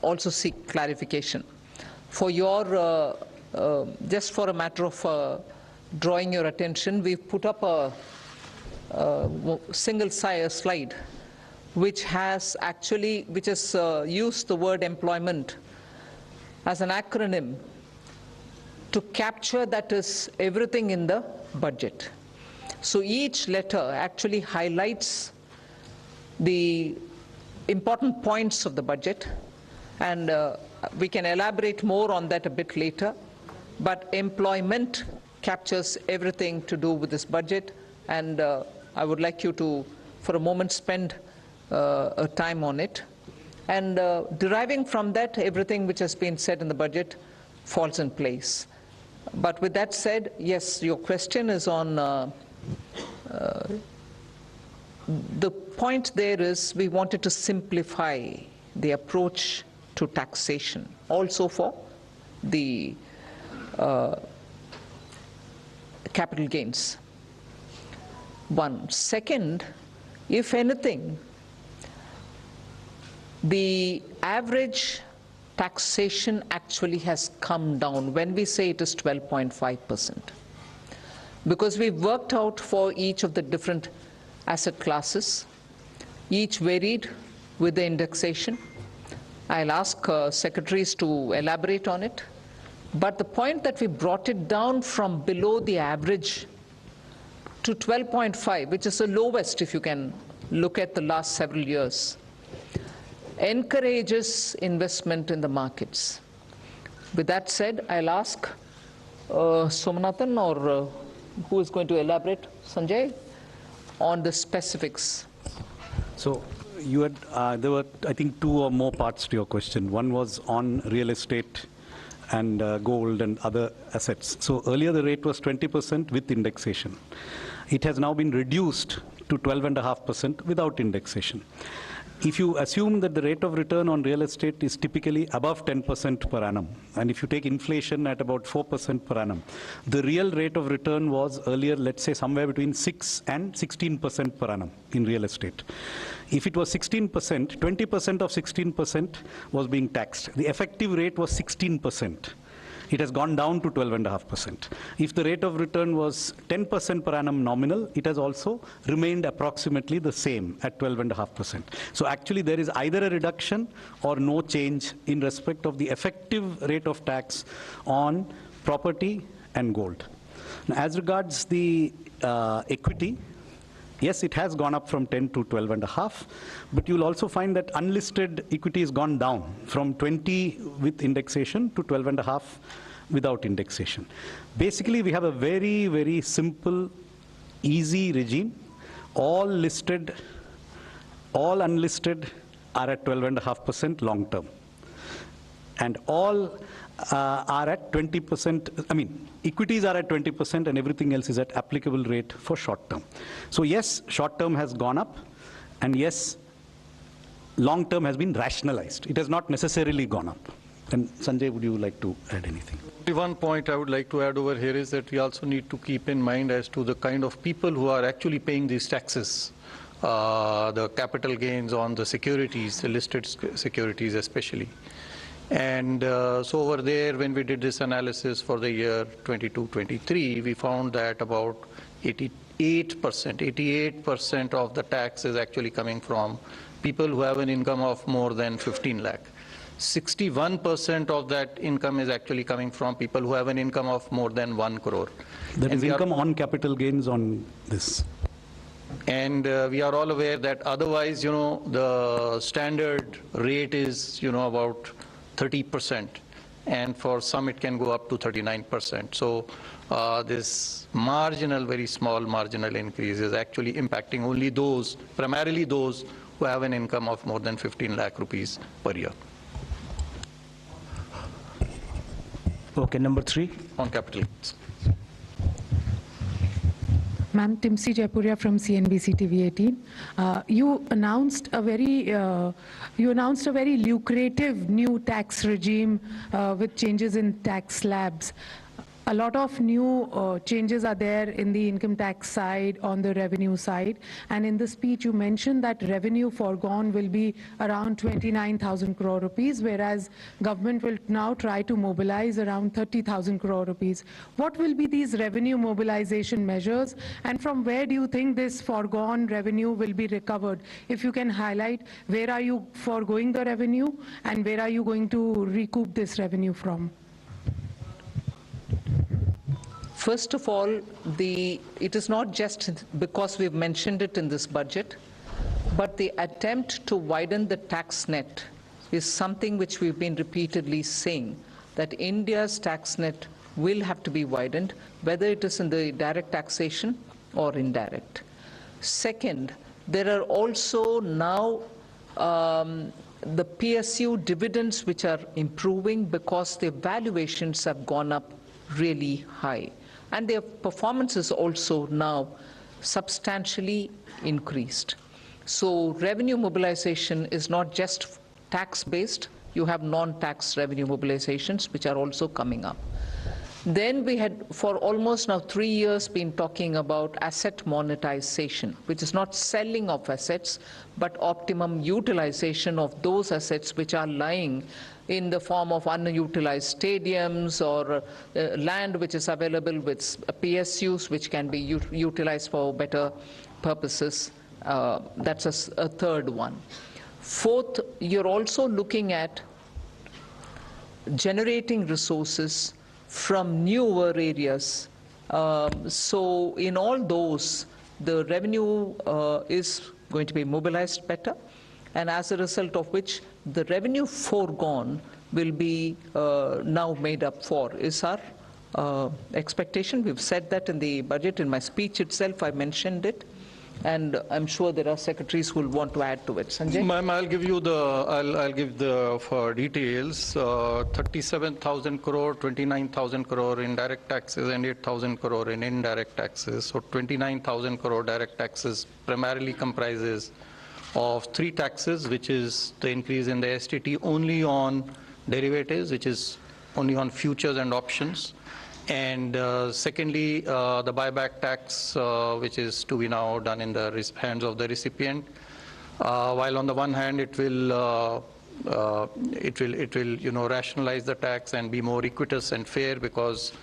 also seek clarification. For your, just for a matter of drawing your attention, we've put up a single slide which has used the word employment as an acronym to capture, that is, everything in the budget. So each letter actually highlights the important points of the budget, and we can elaborate more on that a bit later, but employment captures everything to do with this budget, and I would like you to, for a moment, spend a time on it. And deriving from that, everything which has been said in the budget falls in place. But with that said, yes, your question is on, the point there is we wanted to simplify the approach to taxation, also for the capital gains. One. Second, if anything, the average taxation actually has come down when we say it is 12.5%. Because we've worked out for each of the different asset classes, each varied with the indexation. I'll ask secretaries to elaborate on it. But the point that we brought it down from below the average to 12.5, which is the lowest if you can look at the last several years, encourages investment in the markets. With that said, I'll ask Somanathan or who is going to elaborate, Sanjay, on the specifics. So you had, there were, I think, two or more parts to your question. One was on real estate and gold and other assets. So earlier the rate was 20% with indexation. It has now been reduced to 12.5% without indexation. If you assume that the rate of return on real estate is typically above 10% per annum, and if you take inflation at about 4% per annum, the real rate of return was earlier, let's say, somewhere between 6 and 16% per annum in real estate. If it was 16%, 20% of 16% was being taxed. The effective rate was 16%. It has gone down to 12.5%. If the rate of return was 10% per annum nominal, it has also remained approximately the same at 12.5%. So actually there is either a reduction or no change in respect of the effective rate of tax on property and gold. Now, as regards the equity, yes, it has gone up from 10 to 12.5, but you'll also find that unlisted equity has gone down from 20 with indexation to 12.5 without indexation. Basically, we have a very, very simple, easy regime. All listed, all unlisted are at 12.5% long term. And all are at 20%, I mean, equities are at 20% and everything else is at applicable rate for short term. So yes, short term has gone up, and yes, long term has been rationalized. It has not necessarily gone up. And Sanjay, would you like to add anything? One point I would like to add over here is that we also need to keep in mind as to the kind of people who are actually paying these taxes, the capital gains on the securities, the listed securities especially. And so over there, when we did this analysis for the year 22-23, we found that about 88% of the tax is actually coming from people who have an income of more than 15 lakh. 61% of that income is actually coming from people who have an income of more than 1 crore. That is income on capital gains on this. And we are all aware that otherwise, you know, the standard rate is, you know, about 30%, and for some it can go up to 39%. So this marginal, very small marginal increase is actually impacting only those, primarily those who have an income of more than 15 lakh rupees per year. Okay, number 3. On capital gains. Ma'am, Timsi Jaipuria from CNBC TV 18. You announced a very lucrative new tax regime with changes in tax slabs. a lot of new changes are there in the income tax side, on the revenue side. And in the speech, you mentioned that revenue foregone will be around 29,000 crore rupees, whereas government will now try to mobilize around 30,000 crore rupees. What will be these revenue mobilization measures, and from where do you think this foregone revenue will be recovered? If you can highlight, where are you foregoing the revenue, and where are you going to recoup this revenue from? First of all, it is not just because we've mentioned it in this budget, but the attempt to widen the tax net is something which we've been repeatedly saying, that India's tax net will have to be widened, whether it is in the direct taxation or indirect. Second, there are also now the PSU dividends which are improving because their valuations have gone up really high. And their performance is also now substantially increased. So revenue mobilization is not just tax-based, you have non-tax revenue mobilizations which are also coming up. Then we had, for almost now 3 years, been talking about asset monetization, which is not selling of assets, but optimum utilization of those assets which are lying in the form of unutilized stadiums or land which is available with PSUs which can be utilized for better purposes. That's a third one. Fourth, you're also looking at generating resources from newer areas. So in all those, the revenue is going to be mobilized better, and as a result of which the revenue foregone will be now made up for, is our expectation. We've said that in the budget. In my speech itself, I mentioned it. And I'm sure there are secretaries who will want to add to it. Sanjay? Ma'am, I'll give the for details. 37,000 crore, 29,000 crore in direct taxes and 8,000 crore in indirect taxes. So 29,000 crore direct taxes primarily comprises of 3 taxes, which is the increase in the STT only on derivatives, which is only on futures and options. And secondly, the buyback tax, which is to be now done in the hands of the recipient. While on the one hand, it will rationalize the tax and be more equitous and fair, because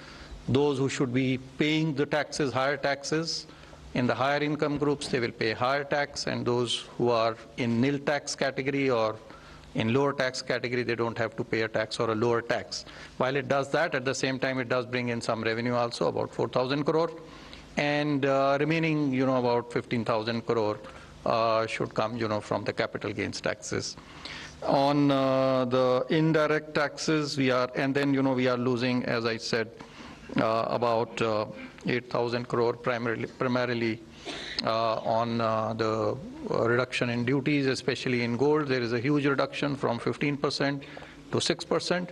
those who should be paying the taxes, higher taxes, in the higher income groups, they will pay higher tax, and those who are in nil tax category or in lower tax category, they don't have to pay a tax or a lower tax. While it does that, at the same time, it does bring in some revenue also, about 4,000 crore. And remaining, about 15,000 crore should come, from the capital gains taxes. On the indirect taxes, we are losing, as I said, about 8,000 crore primarily on the reduction in duties, especially in gold. There is a huge reduction from 15% to 6%.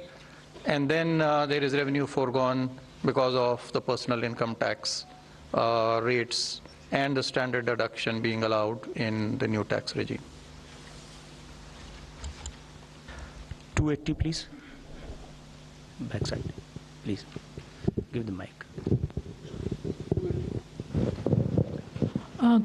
And then there is revenue foregone because of the personal income tax rates and the standard deduction being allowed in the new tax regime. 280, please. Backside, please. Give the mic.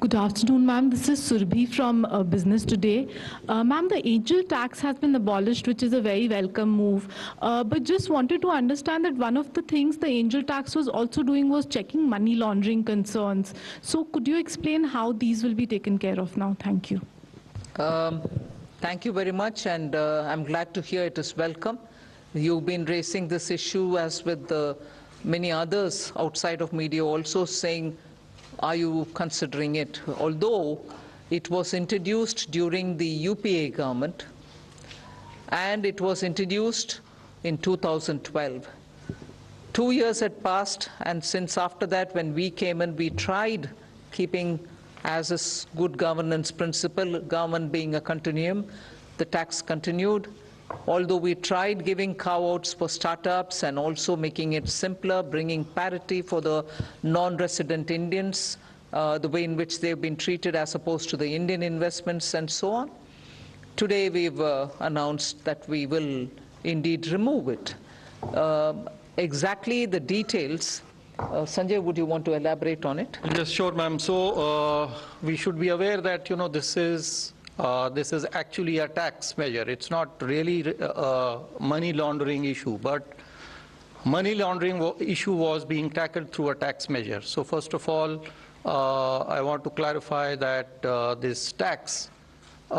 Good afternoon, ma'am. This is Surbhi from Business Today. Ma'am, the angel tax has been abolished, which is a very welcome move. But just wanted to understand that one of the things the angel tax was also doing was checking money laundering concerns. So could you explain how these will be taken care of now? Thank you. Thank you very much, and I'm glad to hear it is welcome. You've been raising this issue, as with many others outside of media, also saying, are you considering it? Although it was introduced during the UPA government, and it was introduced in 2012. 2 years had passed, and since after that, when we came in, we tried keeping as a good governance principle, government being a continuum, the tax continued. Although we tried giving carve-outs for startups and also making it simpler, bringing parity for the non-resident Indians, the way in which they've been treated as opposed to the Indian investments and so on. Today we've announced that we will indeed remove it. exactly the details. Sanjay, would you want to elaborate on it? Yes, sure, ma'am. So we should be aware that, you know, this is actually a tax measure. It's not really a money laundering issue, but money laundering issue was being tackled through a tax measure. So first of all, I want to clarify that this tax, there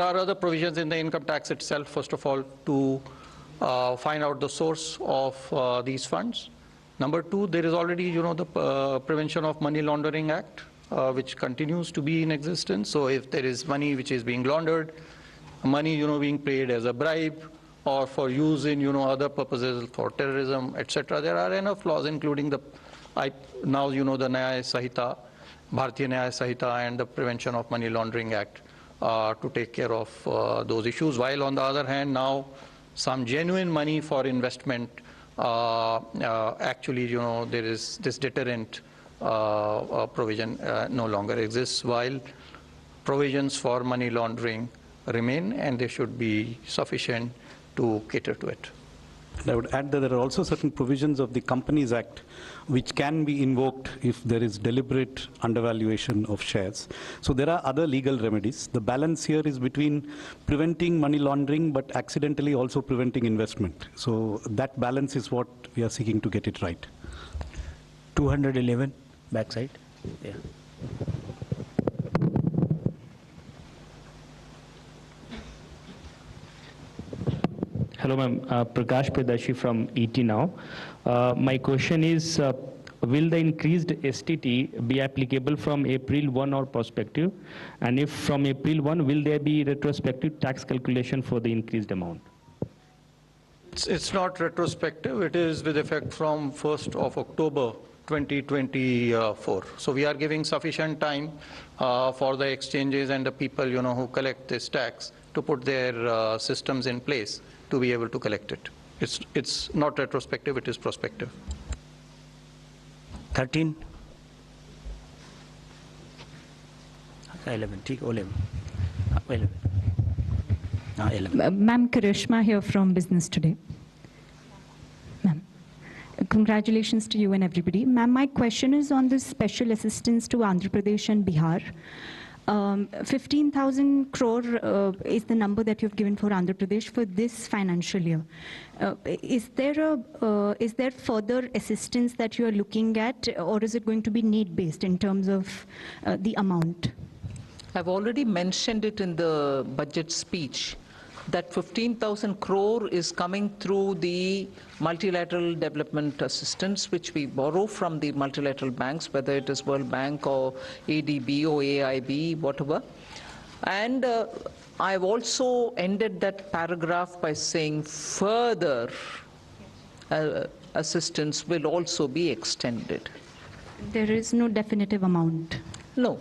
are other provisions in the income tax itself, first of all, to find out the source of these funds. Number two, there is already, you know, the Prevention of Money Laundering Act, which continues to be in existence. So if there is money which is being laundered, money, you know, being paid as a bribe or for use in, you know, other purposes for terrorism, etc., there are enough laws, including the now, you know, the Nyaya Sahita, Bharatiya Nyaya Sahita, and the Prevention of Money Laundering Act to take care of those issues. While on the other hand, now some genuine money for investment, actually, you know, there is this deterrent provision no longer exists, while provisions for money laundering remain, and they should be sufficient to cater to it. And I would add that there are also certain provisions of the Companies Act which can be invoked if there is deliberate undervaluation of shares. So there are other legal remedies. The balance here is between preventing money laundering but accidentally also preventing investment. So that balance is what we are seeking to get it right. 211, backside. Yeah. Hello, ma'am. Prakash Predashi from ET Now. My question is, will the increased STT be applicable from April 1 or prospective? And if from April 1, will there be retrospective tax calculation for the increased amount? It's not retrospective. It is with effect from 1st of October 2024. So we are giving sufficient time for the exchanges and the people, you know, who collect this tax to put their systems in place to be able to collect it. It's not retrospective, it is prospective. 13. 11. 11. 11. Ma'am, Karishma here from Business Today. Ma'am, congratulations to you and everybody. Ma'am, my question is on this special assistance to Andhra Pradesh and Bihar. 15,000 crore is the number that you've given for Andhra Pradesh for this financial year. Is there further assistance that you are looking at, or is it going to be need-based in terms of the amount? I've already mentioned it in the budget speech that 15,000 crore is coming through the multilateral development assistance, which we borrow from the multilateral banks, whether it is World Bank or ADB or AIB, whatever. And I've also ended that paragraph by saying further assistance will also be extended. There is no definitive amount? No.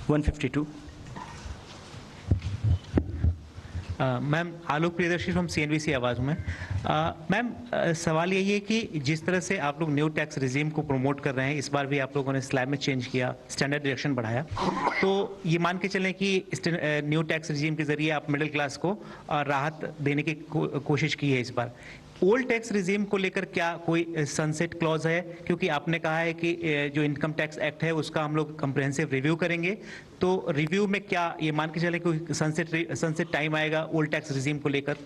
152. Ma'am Alok Priyadarshi from CNBC आवाज़ में। Ma'am सवाल यही है कि जिस तरह से आप लोग न्यू टैक्स रिजीम को प्रमोट कर रहे हैं, इस बार भी आप लोगों ने स्लैब में चेंज किया, स्टैंडर्ड डिडक्शन बढ़ाया, तो ये मान के चलें कि न्यू टैक्स रिजीम के जरिए आप मिडिल क्लास को राहत देने की कोशिश की है इस बार। ओल्ड टैक्स रिजीम को लेकर क्या कोई सनसेट क्लॉज है? क्योंकि आपने कहा है कि जो इनकम टैक्स एक्ट है उसका हम लोग कंप्रिहेंसिव रिव्यू करेंगे, तो रिव्यू में क्या ये मान के चले कोई सनसेट टाइम आएगा ओल्ड टैक्स रिजीम को लेकर?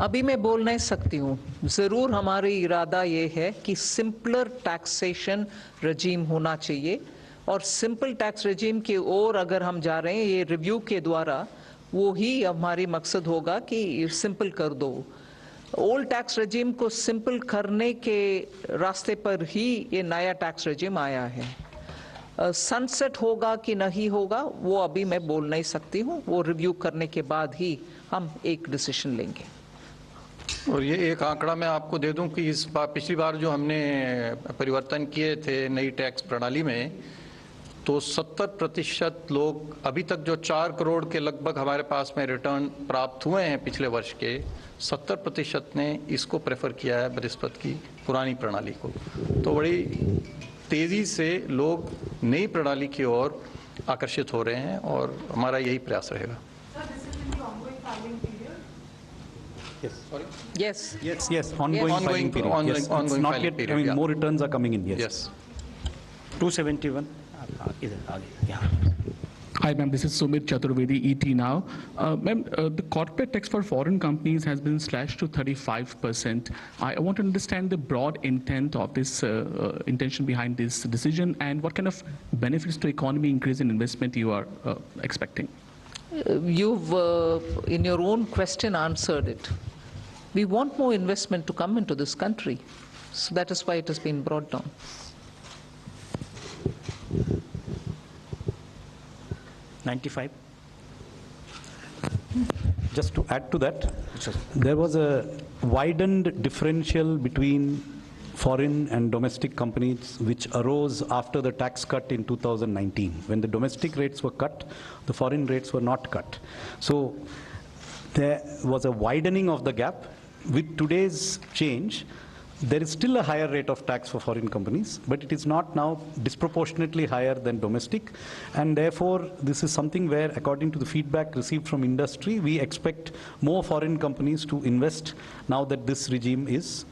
अभी मैं बोल नहीं सकती हूँ। ज़रूर हमारी इरादा ये है कि सिंपलर टैक्सेशन रजीम होना चाहिए, और सिंपल टैक्स रजीम की ओर अगर हम जा रहे हैं ये रिव्यू के द्वारा, वो ही हमारी मकसद होगा कि सिंपल कर दो। ओल्ड टैक्स रजीम को सिंपल करने के रास्ते पर ही ये नया टैक्स रजीम आया है। सनसेट होगा कि नहीं होगा वो अभी मैं बोल नहीं सकती हूँ, वो रिव्यू करने के बाद ही हम एक डिसीजन लेंगे। और ये एक आंकड़ा मैं आपको दे दूं कि इस बार पिछली बार जो हमने परिवर्तन किए थे नई टैक्स प्रणाली में, तो 70% लोग अभी तक जो 4 करोड़ के लगभग हमारे पास में रिटर्न प्राप्त हुए हैं पिछले वर्ष के, 70% ने इसको प्रेफर किया है बनिस्बत की पुरानी प्रणाली को। तो बड़ी तेज़ी से लोग नई प्रणाली की ओर आकर्षित हो रहे हैं और हमारा यही प्रयास रहेगा। filing period? Yes. Sorry? Yes. Yes. Ongoing filing period. Ongoing Yes. It's not filing yet. period, I mean, yeah. more returns are coming in. Yes. Yes. 271. Yeah. Hi, ma'am. This is Sumit Chaturvedi, ET Now. Ma'am, the corporate tax for foreign companies has been slashed to 35%. I want to understand the broad intent of this intention behind this decision, and what kind of benefits to economy increase in investment you are expecting. You've, in your own question, answered it. We want more investment to come into this country. So that is why it has been brought down. $95. Just to add to that, there was a widened differential between foreign and domestic companies which arose after the tax cut in 2019. When the domestic rates were cut, the foreign rates were not cut. So there was a widening of the gap. With today's change, there is still a higher rate of tax for foreign companies, but it is not now disproportionately higher than domestic. And therefore, this is something where, according to the feedback received from industry, we expect more foreign companies to invest now that this regime is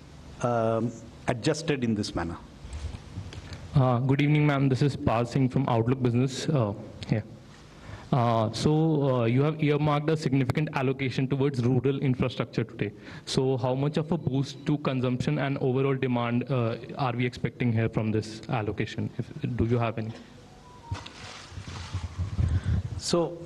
adjusted in this manner. Good evening, ma'am. This is Pal Singh from Outlook Business. So you have earmarked a significant allocation towards rural infrastructure today. So how much of a boost to consumption and overall demand are we expecting here from this allocation? Do you have any? So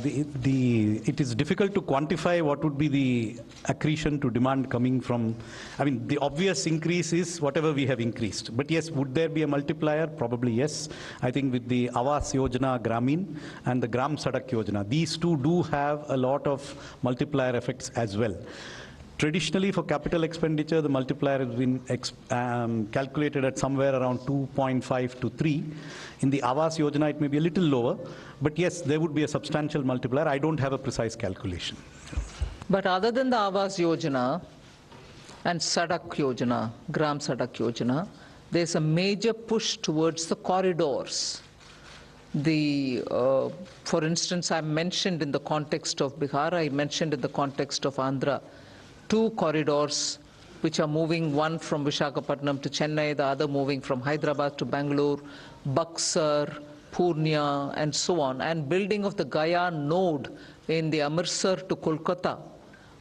it is difficult to quantify what would be the accretion to demand coming from, I mean, the obvious increase is whatever we have increased. But yes, would there be a multiplier? Probably yes. I think with the Awas Yojana Gramin and the Gram Sadak Yojana, these two do have a lot of multiplier effects as well. Traditionally, for capital expenditure, the multiplier has been calculated at somewhere around 2.5 to 3. In the Awas Yojana, it may be a little lower, but yes, there would be a substantial multiplier. I don't have a precise calculation. But other than the Awas Yojana and Sadak Yojana, Gram Sadak Yojana, there's a major push towards the corridors. For instance, I mentioned in the context of Bihar, I mentioned in the context of Andhra, 2 corridors which are moving, one from Visakhapatnam to Chennai, the other moving from Hyderabad to Bangalore, Buxar, Purnia, and so on, and building of the Gaya node in the Amritsar to Kolkata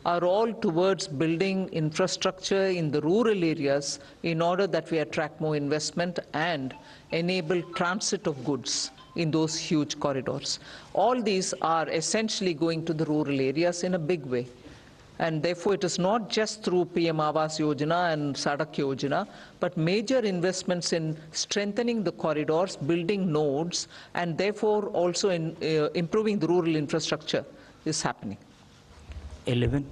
are all towards building infrastructure in the rural areas in order that we attract more investment and enable transit of goods in those huge corridors. All these are essentially going to the rural areas in a big way. And therefore, it is not just through PM Awas Yojana and Sadak Yojana, but major investments in strengthening the corridors, building nodes, and therefore also in improving the rural infrastructure is happening. 11.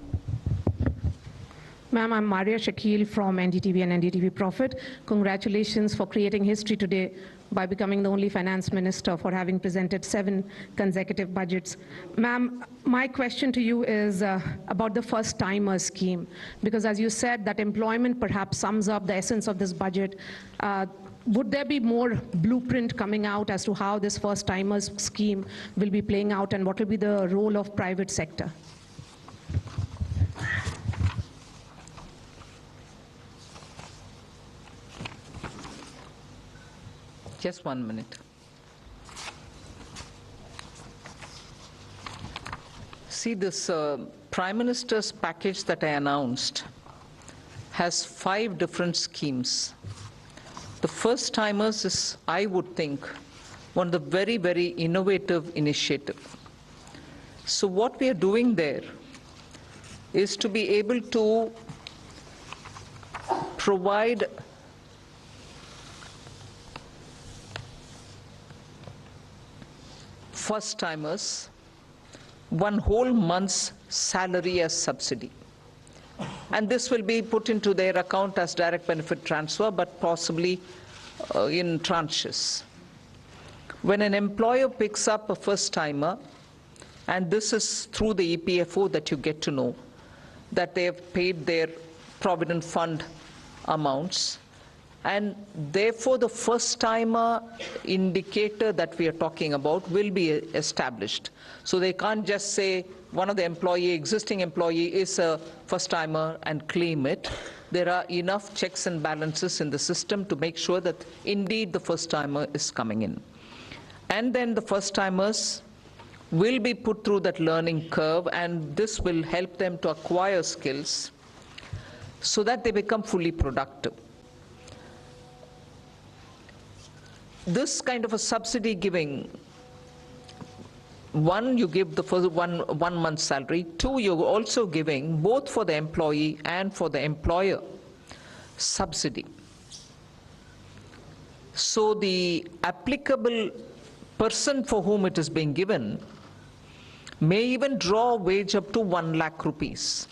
Ma'am, I'm Maria Shakil from NDTV and NDTV Profit. Congratulations for creating history today by becoming the only finance minister for having presented 7 consecutive budgets. Ma'am, my question to you is about the first-timer scheme, because as you said, that employment perhaps sums up the essence of this budget. Would there be more blueprint coming out as to how this first-timers scheme will be playing out, and what will be the role of private sector? Just 1 minute. See, this Prime Minister's package that I announced has 5 different schemes. The first timers is, I would think, one of the very, very innovative initiative. So what we are doing there is to be able to provide first-timers 1 whole month's salary as subsidy. And this will be put into their account as direct benefit transfer, but possibly in tranches. When an employer picks up a first-timer, and this is through the EPFO that you get to know, that they have paid their provident fund amounts, And therefore, the first-timer indicator that we are talking about will be established. So they can't just say one of the existing employee is a first-timer and claim it. There are enough checks and balances in the system to make sure that indeed the first-timer is coming in. And then the first-timers will be put through that learning curve, and this will help them to acquire skills so that they become fully productive. This kind of a subsidy giving, one, you give the first one month's salary. Two, you're also giving, both for the employee and for the employer, subsidy. So the applicable person for whom it is being given may even draw a wage up to 1 lakh rupees.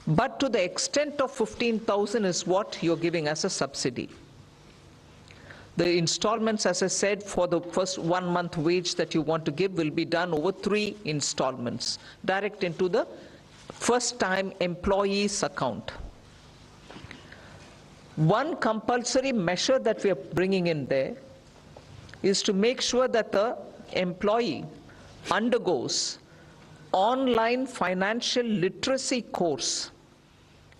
But to the extent of 15,000 is what you're giving as a subsidy. The installments, as I said, for the first 1 month wage that you want to give will be done over 3 installments, direct into the first-time employee's account. One compulsory measure that we are bringing in there is to make sure that the employee undergoes online financial literacy course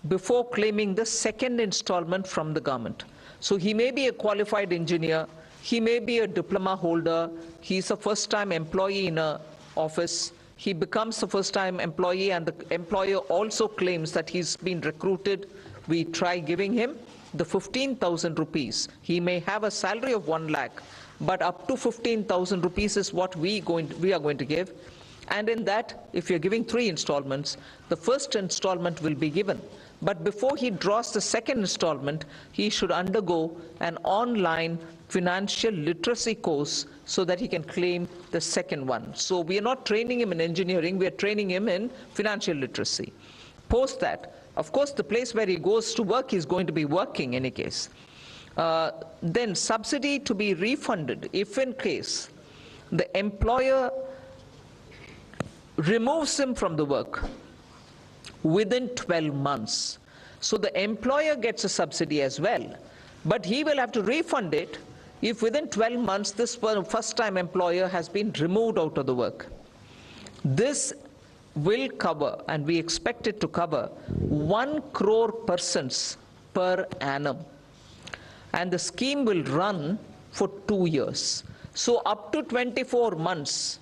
before claiming the second installment from the government. So he may be a qualified engineer, he may be a diploma holder, he's a first-time employee in an office, he becomes a first-time employee and the employer also claims that he's been recruited. We try giving him the 15,000 rupees. He may have a salary of 1 lakh, but up to 15,000 rupees is what we are going to give. And in that, if you're giving 3 installments, the first installment will be given. But before he draws the second installment, he should undergo an online financial literacy course so that he can claim the second one. So we are not training him in engineering, we are training him in financial literacy. Post that, of course, the place where he goes to work, he's going to be working in any case. Then subsidy to be refunded if in case the employer removes him from the work within 12 months. So the employer gets a subsidy as well, but he will have to refund it if within 12 months this first-time employer has been removed out of the work. This will cover, and we expect it to cover, 1 crore persons per annum. And the scheme will run for 2 years. So up to 24 months,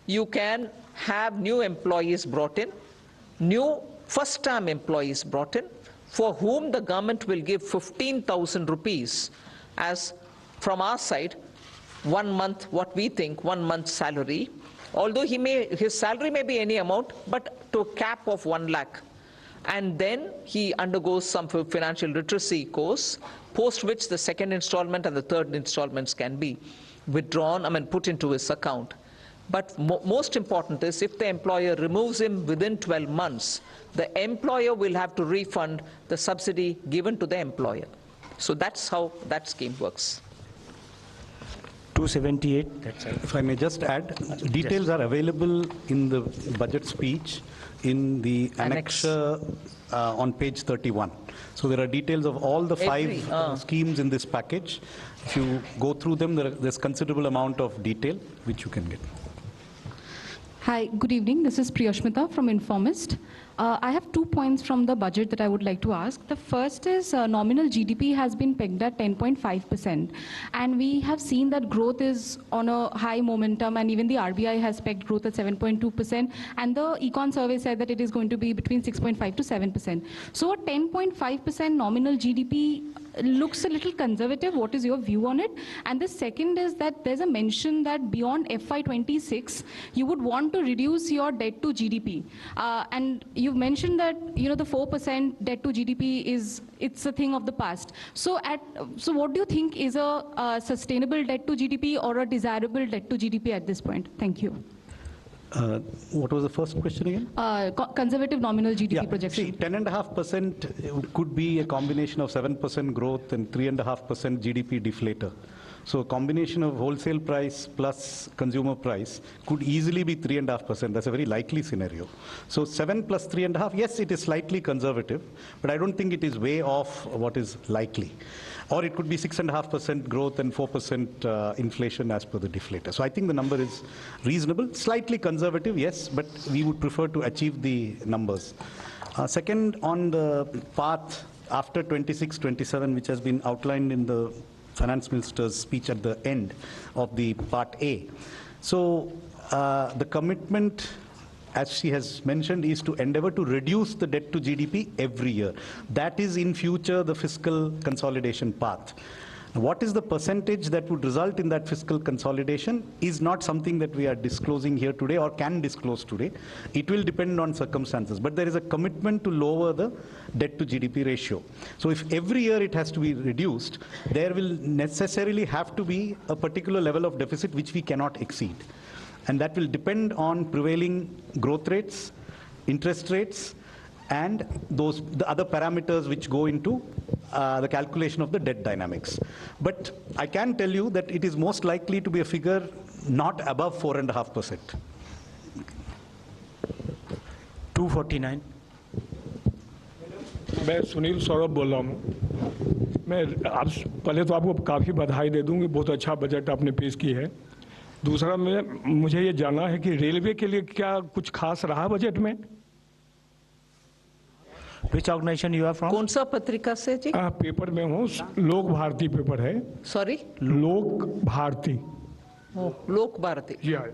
you can have new employees brought in, new first-time employees brought in, for whom the government will give 15,000 rupees as, from our side, 1 month, what we think, 1 month salary. Although his salary may be any amount, but to a cap of 1 lakh. And then he undergoes some financial literacy course, post which the second installment and the third installments can be withdrawn, put into his account. But most important is if the employer removes him within 12 months, the employer will have to refund the subsidy given to the employer. So that's how that scheme works. 278, that's it. If I may just add, details are available in the budget speech in the annexure on page 31. So there are details of all the 5 schemes in this package. If you go through them, there's considerable amount of detail which you can get. Hi, good evening. This is Priyashmita from Informist. I have 2 points from the budget that I would like to ask. The first is nominal GDP has been pegged at 10.5%. And we have seen that growth is on a high momentum, and even the RBI has pegged growth at 7.2%. And the Econ survey said that it is going to be between 6.5 to 7%. So a 10.5% nominal GDP looks a little conservative. What is your view on it? And the second is that there's a mention that beyond FY26, you would want to reduce your debt to GDP. And you've mentioned that the 4% debt to GDP it's a thing of the past. So what do you think is a sustainable debt to GDP or a desirable debt to GDP at this point? Thank you. What was the first question again? Conservative nominal GDP projection. See, 10.5% could be a combination of 7% growth and 3.5% GDP deflator. So a combination of wholesale price plus consumer price could easily be 3.5%. That's a very likely scenario. So 7 plus 3.5, yes, it is slightly conservative, but I don't think it is way off what is likely. Or it could be 6.5% growth and 4% inflation as per the deflator. So I think the number is reasonable, slightly conservative, yes, but we would prefer to achieve the numbers. Second, on the path after 26-27, which has been outlined in the Finance Minister's speech at the end of the Part A. So the commitment, as she has mentioned, is to endeavor to reduce the debt to GDP every year. That is in future the fiscal consolidation path. What is the percentage that would result in that fiscal consolidation is not something that we are disclosing here today or can disclose today. It will depend on circumstances, but there is a commitment to lower the debt to GDP ratio. So if every year it has to be reduced, there will necessarily have to be a particular level of deficit which we cannot exceed. And that will depend on prevailing growth rates, interest rates, and the other parameters which go into the calculation of the debt dynamics. But I can tell you that it is most likely to be a figure not above 4.5%. 249. मैं सुनील सौरभ बोल रहा हूँ। मैं आप पहले तो आपको काफ़ी बधाई दे दूँगी, बहुत अच्छा बजट आपने पेश की है। दूसरा मुझे ये जानना है कि रेलवे के लिए क्या कुछ खास रहा बजट में? Which organization you are from? कौन सा पत्रिका से जी? पेपर में हूँ, लोक भारती पेपर है। सॉरी? लोक भारती। लोक भारती। जी हाँ।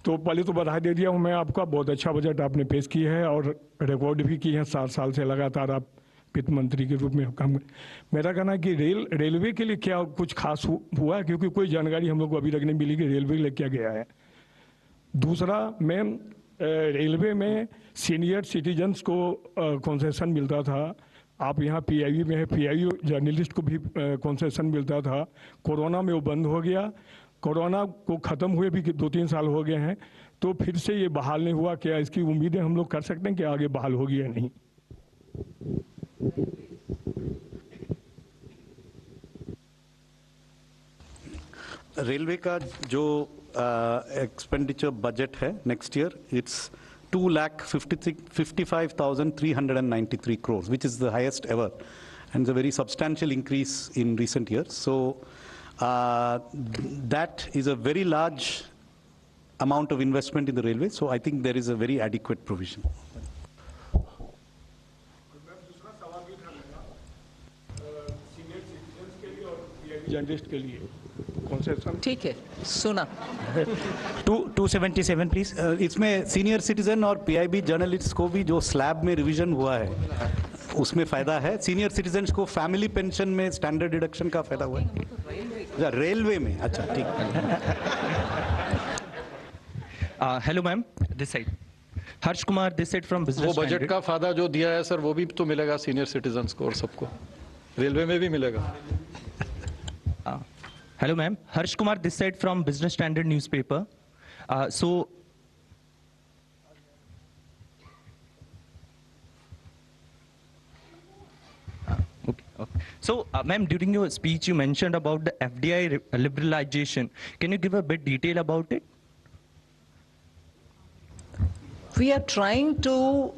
तो पहले तो बधाई दे दिया हूँ मैं आपका, बहुत अच्छा बजट आपने पेश की है और रिकॉर्ड भी की है, 7 साल से लगातार आप वित्त मंत्री के रूप में काम। मेरा कहना है कि रेलवे के लिए क्या कुछ खास हुआ है, क्योंकि कोई जानकारी हम लोग को अभी तक नहीं मिली कि रेलवे के लिए क्या गया है। दूसरा, मैम रेलवे में सीनियर सिटीजन्स को कंसेशन मिलता था, आप यहाँ पीआईबी में है, पीआईबी जर्नलिस्ट को भी कंसेशन मिलता था। कोरोना में वो बंद हो गया, कोरोना को ख़त्म हुए भी 2-3 साल हो गए हैं, तो फिर से ये बहाल नहीं हुआ। क्या इसकी उम्मीदें हम लोग कर सकते हैं कि आगे बहाल होगी या नहीं? रेलवे का जो एक्सपेंडिचर बजट है next year, it's 2,55,393 crores, which is the highest ever, and it's a very substantial increase in recent years. So that is a very large amount of investment in the railway. So I think there is a very adequate provision. Journalist के लिए concession ठीक है, सुना। 277 please. इसमें senior citizen और PIB journalist को भी जो स्लैब में रिवीजन हुआ है उसमें फायदा है। सीनियर सिटीजन को फैमिली पेंशन में स्टैंडर्ड डिडक्शन का फायदा हुआ है। रेलवे में, अच्छा ठीक। Hello ma'am, this side Harsh Kumar, this side from business. वो बजट का फायदा जो दिया है सर, वो भी तो मिलेगा सीनियर सिटीजन को और सबको, रेलवे में भी मिलेगा। Hello ma'am, Harsh Kumar this side from Business Standard newspaper. Ma'am, during your speech you mentioned about the FDI liberalization. Can you give a bit detail about it? We are trying to,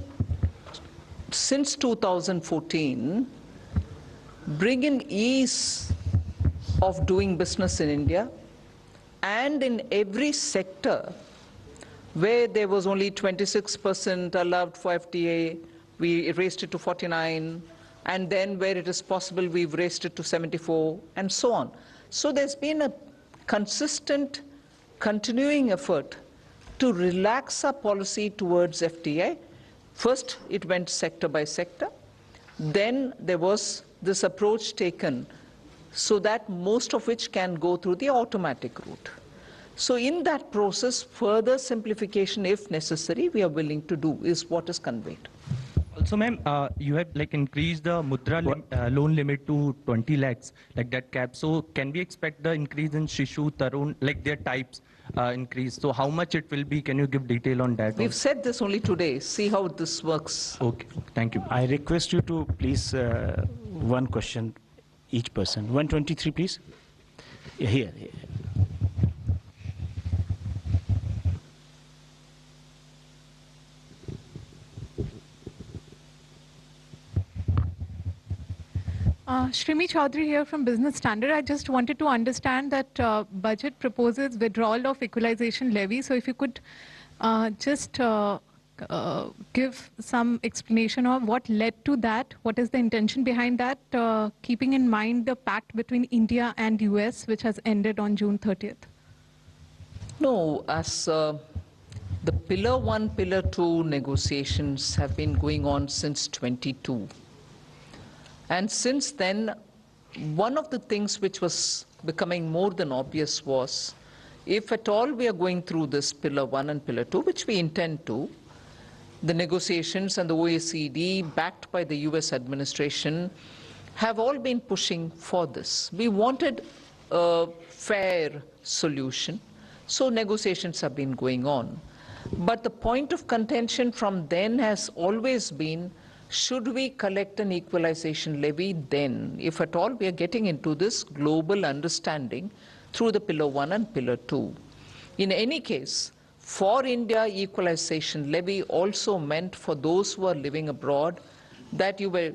since 2014, bring in ease of doing business in India, and in every sector where there was only 26% allowed for FTA, we raised it to 49, and then where it is possible, we've raised it to 74, and so on. So there's been a consistent, continuing effort to relax our policy towards FTA. First, it went sector by sector. Then there was this approach taken so that most of which can go through the automatic route. So in that process, further simplification, if necessary, we are willing to do, is what is conveyed. Also, ma'am, you have increased the Mudra loan limit to 20 lakhs, like that cap. So can we expect the increase in Shishu, Tarun, like their types increase? So how much it will be? Can you give detail on that? We've said this only today. See how this works. Okay, thank you. I request you to please one question each person. 123, please. Here. Shrimi Chaudhary here from Business Standard. I just wanted to understand that budget proposes withdrawal of equalization levy. So if you could just give some explanation of what led to that, what is the intention behind that, keeping in mind the pact between India and US, which has ended on June 30th. No, as the Pillar 1, Pillar 2 negotiations have been going on since 22. And since then, one of the things which was becoming more than obvious was, if at all we are going through this Pillar 1 and Pillar 2, which we intend to, the negotiations and the OECD, backed by the US administration, have all been pushing for this. We wanted a fair solution, so negotiations have been going on. But the point of contention from then has always been, should we collect an equalization levy then, if at all we are getting into this global understanding through the Pillar 1 and Pillar 2? In any case, for India, equalization levy also meant for those who are living abroad that you were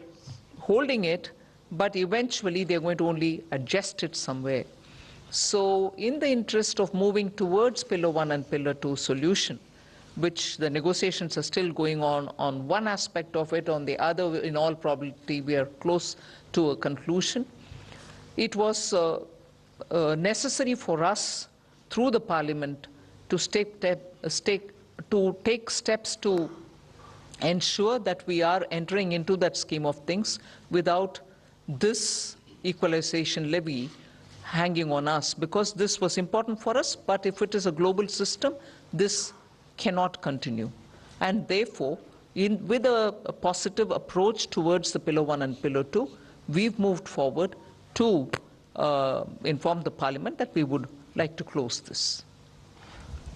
holding it, but eventually they're going to only adjust it somewhere. So in the interest of moving towards Pillar 1 and Pillar 2 solution, which the negotiations are still going on one aspect of it, on the other, in all probability, we are close to a conclusion. It was necessary for us, through the Parliament, to take steps to ensure that we are entering into that scheme of things without this equalization levy hanging on us, because this was important for us, but if it is a global system, this cannot continue. And therefore, with a positive approach towards the Pillar 1 and Pillar 2, we've moved forward to inform the Parliament that we would like to close this.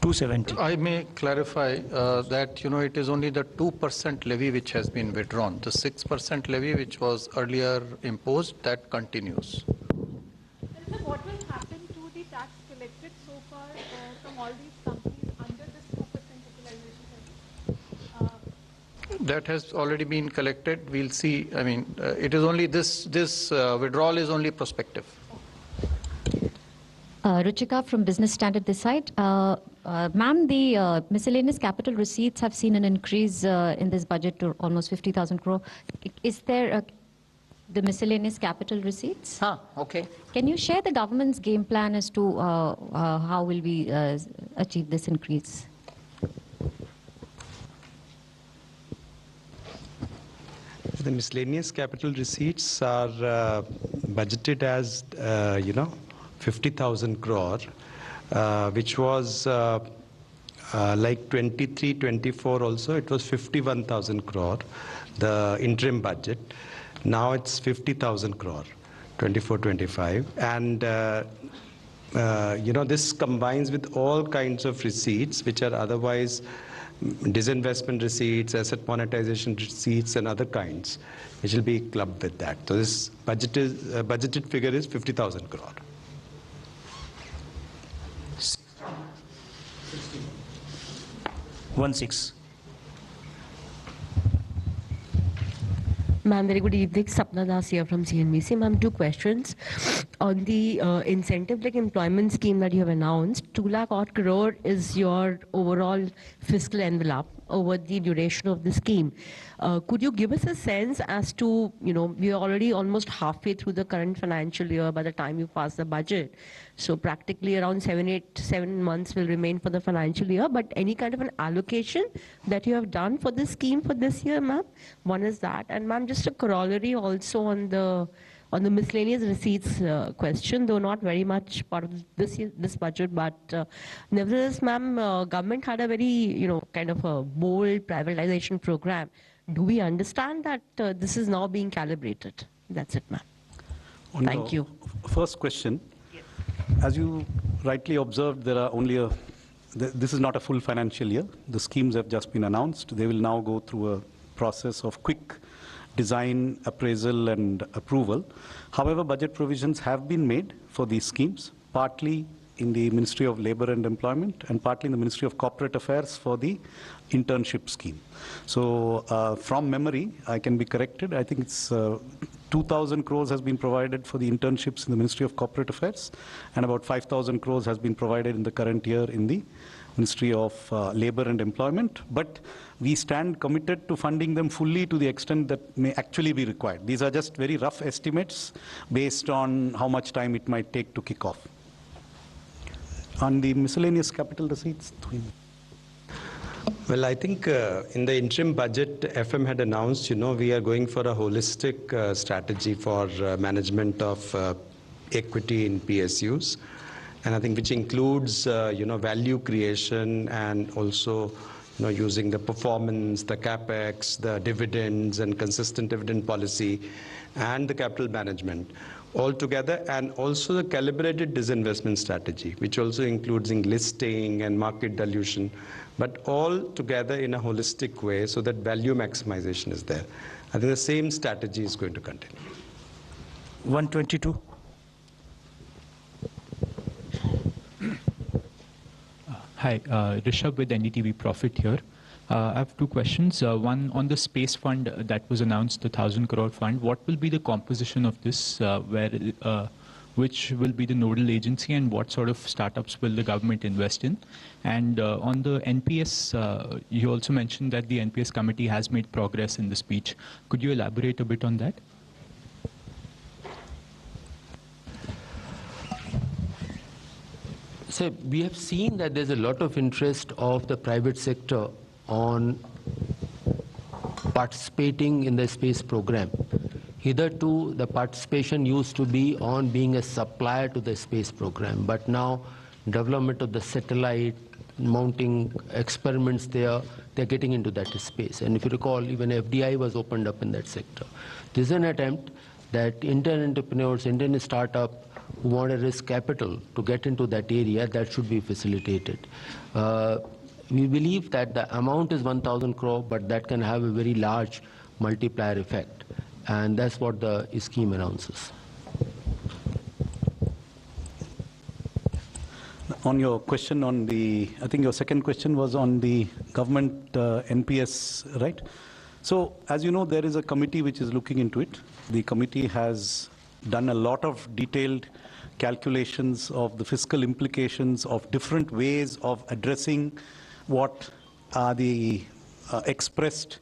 270. I may clarify that, it is only the 2% levy which has been withdrawn. The 6% levy which was earlier imposed, that continues. And what will happen to the tax collected so far from all these companies under this 2% equalization levy? That has already been collected. We'll see. I mean, it is only this withdrawal is only prospective. Ruchika from Business Standard this side. Ma'am, the miscellaneous capital receipts have seen an increase in this budget to almost 50,000 crore. Is there the miscellaneous capital receipts? Okay. Can you share the government's game plan as to how will we achieve this increase? The miscellaneous capital receipts are budgeted as, 50,000 crore, which was like 23-24 also, it was 51,000 crore, the interim budget. Now it's 50,000 crore, 24-25. And, this combines with all kinds of receipts, which are otherwise disinvestment receipts, asset monetization receipts, and other kinds, which will be clubbed with that. So this budgeted figure is 50,000 crore. 16. Ma'am, very good evening. Sapna Das here from CNBC. Ma'am, two questions. On the incentive-like employment scheme that you have announced, 2 lakh odd crore is your overall fiscal envelope over the duration of the scheme. Could you give us a sense as to, we are already almost halfway through the current financial year by the time you pass the budget. So practically around 7 months will remain for the financial year, but any kind of an allocation that you have done for this scheme for this year, ma'am? One is that. And ma'am, just a corollary also on the miscellaneous receipts question, though not very much part of this budget, but nevertheless, ma'am, government had a very, kind of a bold privatization program. Do we understand that this is now being calibrated? That's it, ma'am. Thank you. First question. Yes. As you rightly observed, there are only this is not a full financial year. The schemes have just been announced. They will now go through a process of quick design, appraisal, and approval. However, budget provisions have been made for these schemes, partly in the Ministry of Labour and Employment and partly in the Ministry of Corporate Affairs for the internship scheme. So from memory, I can be corrected, I think it's 2 2,000 crores has been provided for the internships in the Ministry of Corporate Affairs, and about 5,000 crores has been provided in the current year in the Ministry of Labour and Employment. But we stand committed to funding them fully to the extent that may actually be required. These are just very rough estimates based on how much time it might take to kick off. On the miscellaneous capital receipts? Well, I think in the interim budget, FM had announced, we are going for a holistic strategy for management of equity in PSUs. And I think which includes, value creation and also, using the performance, the capex, the dividends and consistent dividend policy and the capital management all together, and also the calibrated disinvestment strategy, which also includes listing and market dilution, but all together in a holistic way so that value maximization is there. I think the same strategy is going to continue. 122. Hi, Rishabh with NDTV Profit here. I have two questions. One on the space fund that was announced, the 1,000 crore fund. What will be the composition of this? Which will be the nodal agency, and what sort of startups will the government invest in? And on the NPS, you also mentioned that the NPS committee has made progress in the speech. Could you elaborate a bit on that? So we have seen that there's a lot of interest of the private sector on participating in the space program. Hitherto, the participation used to be on being a supplier to the space program, but now development of the satellite, mounting experiments there, they're getting into that space. And if you recall, even FDI was opened up in that sector. This is an attempt that Indian entrepreneurs, Indian startup who want to risk capital to get into that area, that should be facilitated. We believe that the amount is 1,000 crore, but that can have a very large multiplier effect. And that's what the scheme announces. On your question on the, I think your second question was on the government NPS, right? So as you know, there is a committee which is looking into it. The committee has done a lot of detailed calculations of the fiscal implications of different ways of addressing what are the expressed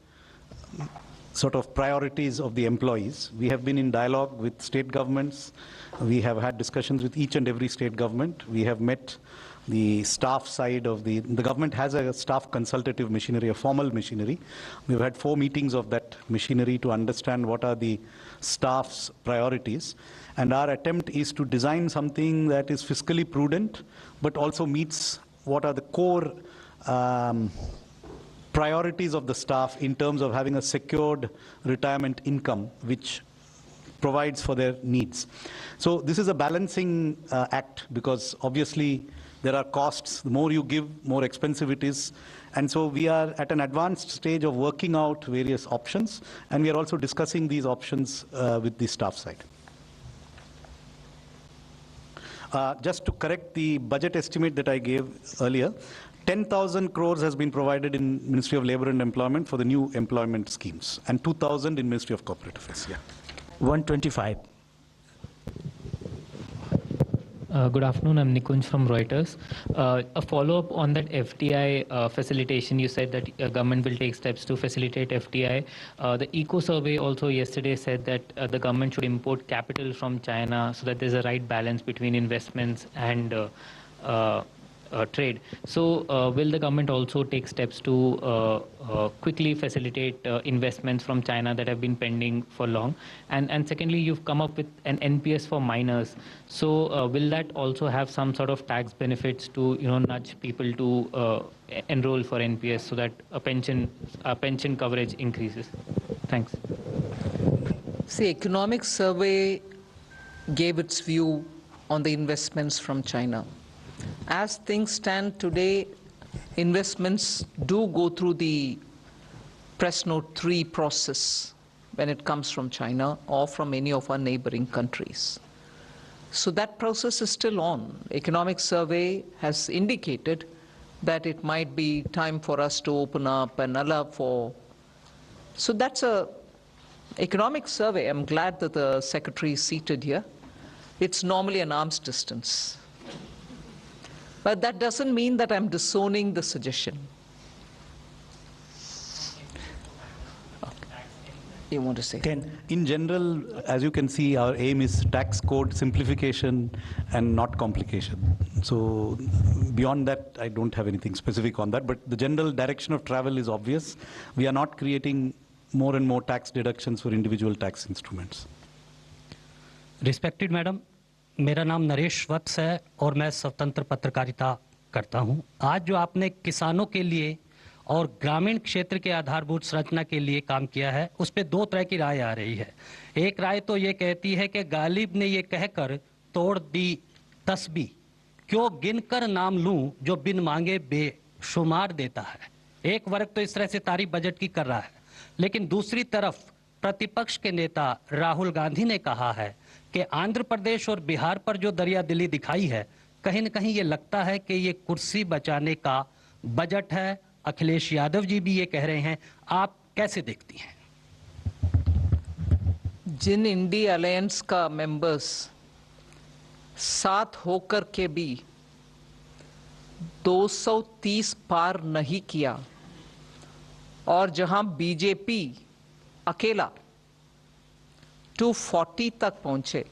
sort of priorities of the employees. We have been in dialogue with state governments. We have had discussions with each and every state government. We have met the staff side of the government has a staff consultative machinery, a formal machinery. We've had 4 meetings of that machinery to understand what are the staff's priorities. And our attempt is to design something that is fiscally prudent, but also meets what are the core priorities of the staff in terms of having a secured retirement income, which provides for their needs. So this is a balancing act, because obviously there are costs. The more you give, more expensive it is. And so we are at an advanced stage of working out various options, and we are also discussing these options with the staff side. Just to correct the budget estimate that I gave earlier, 10,000 crores has been provided in Ministry of Labour and Employment for the new employment schemes, and 2,000 in Ministry of Corporate Affairs. Yeah. 125. Good afternoon, I'm Nikunj from Reuters. A follow-up on that FDI facilitation, you said that government will take steps to facilitate FDI. The Eco Survey also yesterday said that the government should import capital from China so that there's a right balance between investments and trade. So will the government also take steps to quickly facilitate investments from China that have been pending for long? And secondly, you've come up with an NPS for minors. So will that also have some sort of tax benefits to nudge people to enroll for NPS so that a pension coverage increases? Thanks. See, Economic Survey gave its view on the investments from China. As things stand today, investments do go through the Press Note 3 process when it comes from China or from any of our neighboring countries. So that process is still on. Economic Survey has indicated that it might be time for us to open up and allow for. So that's a Economic survey, I'm glad that the secretary is seated here. It's normally an arm's distance. But that doesn't mean that I'm disowning the suggestion. You want to say? In general, as you can see, our aim is tax code simplification and not complication. So beyond that, I don't have anything specific on that. But the general direction of travel is obvious. We are not creating more and more tax deductions for individual tax instruments. Respected Madam, मेरा नाम नरेश वत्स है और मैं स्वतंत्र पत्रकारिता करता हूं। आज जो आपने किसानों के लिए और ग्रामीण क्षेत्र के आधारभूत संरचना के लिए काम किया है, उस पे दो तरह की राय आ रही है। एक राय तो ये कहती है कि गालिब ने ये कहकर तोड़ दी तस्बीह, क्यों गिनकर नाम लूं जो बिन मांगे बेशुमार देता है। एक वर्ग तो इस तरह से तारीफ बजट की कर रहा है, लेकिन दूसरी तरफ प्रतिपक्ष के नेता राहुल गांधी ने कहा है कि आंध्र प्रदेश और बिहार पर जो दरियादिली दिखाई है, कहीं न कहीं ये लगता है कि ये कुर्सी बचाने का बजट है। अखिलेश यादव जी भी ये कह रहे हैं, आप कैसे देखती हैं? जिन इंडी अलायंस का मेंबर्स साथ होकर के भी 230 पार नहीं किया और जहां बीजेपी अकेला 240 तक पहुंचे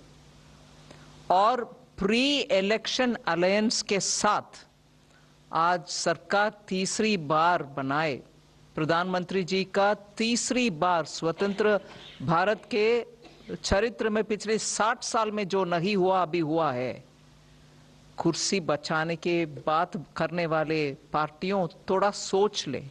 और प्री इलेक्शन अलायंस के साथ आज सरकार तीसरी बार बनाए, प्रधानमंत्री जी का तीसरी बार, स्वतंत्र भारत के चरित्र में पिछले 60 साल में जो नहीं हुआ अभी हुआ है। कुर्सी बचाने के बात करने वाले पार्टियों थोड़ा सोच ले।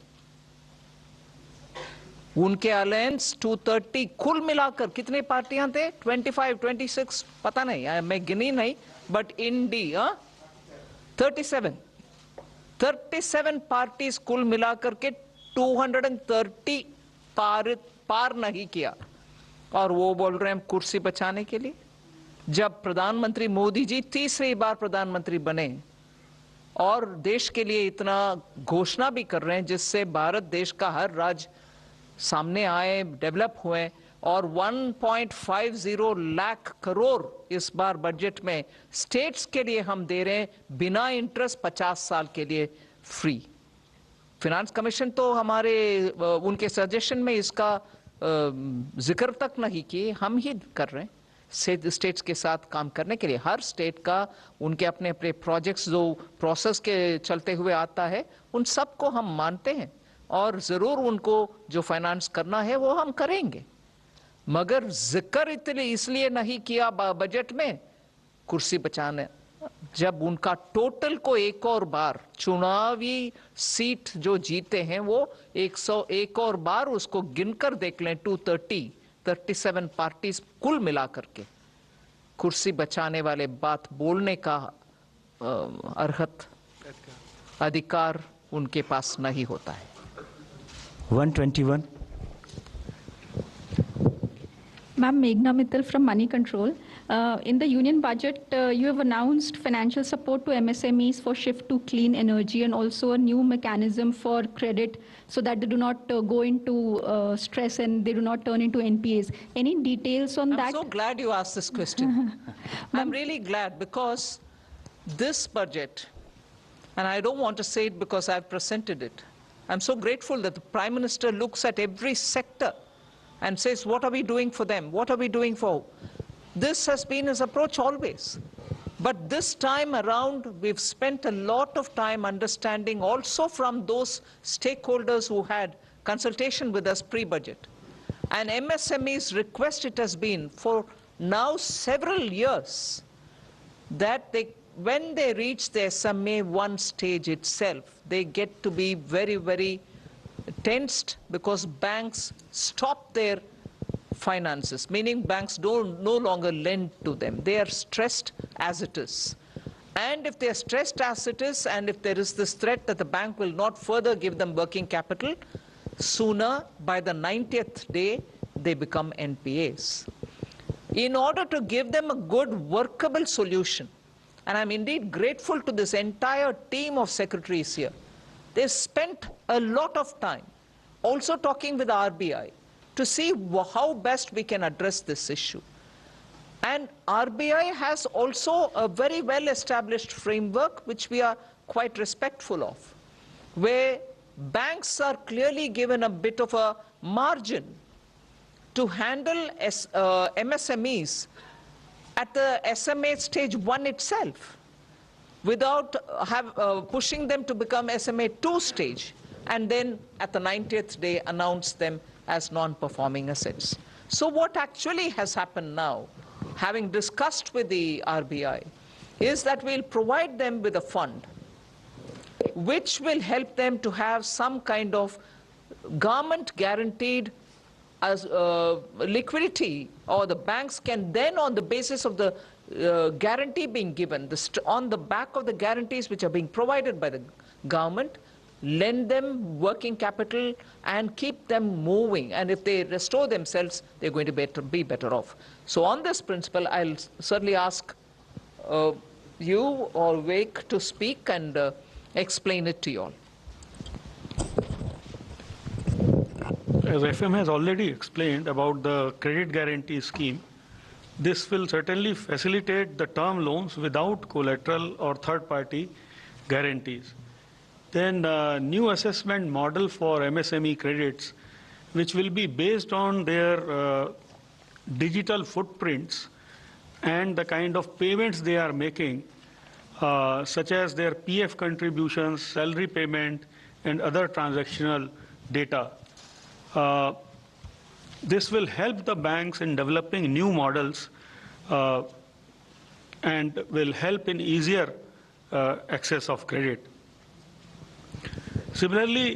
उनके अलायंस 230 कुल मिलाकर कितने पार्टियां थे? 25, 26 पता नहीं, मैं गिनी नहीं, बट इंडी 37 पार्टीज कुल मिलाकर के 230 पार नहीं किया और वो बोल रहे हैं कुर्सी बचाने के लिए। जब प्रधानमंत्री मोदी जी तीसरी बार प्रधानमंत्री बने और देश के लिए इतना घोषणा भी कर रहे हैं जिससे भारत देश का हर राज्य सामने आए, डेवलप हुए, और 1.50 लाख करोड़ इस बार बजट में स्टेट्स के लिए हम दे रहे हैं बिना इंटरेस्ट 50 साल के लिए फ्री। फिनांस कमीशन तो हमारे उनके सजेशन में इसका जिक्र तक नहीं किए, हम ही कर रहे हैं स्टेट्स के साथ काम करने के लिए। हर स्टेट का उनके अपने अपने प्रोजेक्ट्स जो प्रोसेस के चलते हुए आता है, उन सबको हम मानते हैं और जरूर उनको जो फाइनेंस करना है वो हम करेंगे, मगर जिक्र इसलिए नहीं किया बजट में कुर्सी बचाने। जब उनका टोटल को एक और बार चुनावी सीट जो जीते हैं वो 101 और बार उसको गिनकर देख लें, 37 पार्टीज कुल मिलाकर के कुर्सी बचाने वाले बात बोलने का अर्हत अधिकार उनके पास नहीं होता है। 121. Ma'am, Meghna Mittal from Money Control. In the union budget, you have announced financial support to MSMEs for shift to clean energy and also a new mechanism for credit so that they do not go into stress and they do not turn into NPAs. Any details on that? I'm so glad you asked this question. I'm really glad because this budget, and I don't want to say it because I've presented it, I'm so grateful that the Prime Minister looks at every sector and says, what are we doing for them? What are we doing for? This has been his approach always. But this time around, we've spent a lot of time understanding also from those stakeholders who had consultation with us pre-budget. And MSME's request it has been for now several years that when they reach the SMA 1 stage itself, they get to be very, very tensed because banks stop their finances, meaning banks no longer lend to them. They are stressed as it is. And if they are stressed as it is, and if there is this threat that the bank will not further give them working capital, sooner, by the 90th day, they become NPAs. In order to give them a good workable solution, and I'm indeed grateful to this entire team of secretaries here, they spent a lot of time also talking with RBI to see how best we can address this issue. And RBI has also a very well-established framework which we are quite respectful of, where banks are clearly given a bit of a margin to handle MSMEs at the SMA stage 1 itself, without pushing them to become SMA 2 stage, and then at the 90th day announce them as non-performing assets. So what actually has happened now, having discussed with the RBI, is that we'll provide them with a fund which will help them to have some kind of government guaranteed as liquidity, or the banks can then, on the basis of the guarantee being given, on the back of the guarantees which are being provided by the government, lend them working capital and keep them moving. And if they restore themselves, they're going to be better off. So on this principle, I'll certainly ask you or Vivek to speak and explain it to you all. As FM has already explained about the credit guarantee scheme, this will certainly facilitate the term loans without collateral or third-party guarantees. Then new assessment model for MSME credits, which will be based on their digital footprints and the kind of payments they are making, such as their PF contributions, salary payment, and other transactional data. This will help the banks in developing new models and will help in easier access of credit. Similarly,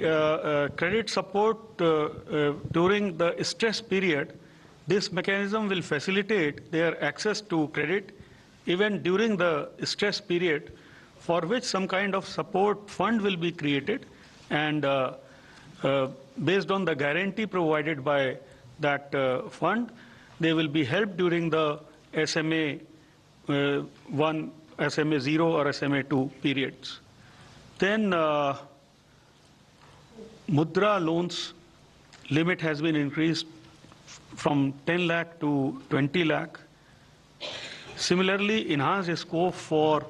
credit support during the stress period, this mechanism will facilitate their access to credit even during the stress period, for which some kind of support fund will be created, and based on the guarantee provided by that fund, they will be helped during the SMA 1, SMA 0 or SMA 2 periods. Then Mudra loans limit has been increased from 10 lakh to 20 lakh. Similarly, enhanced scope for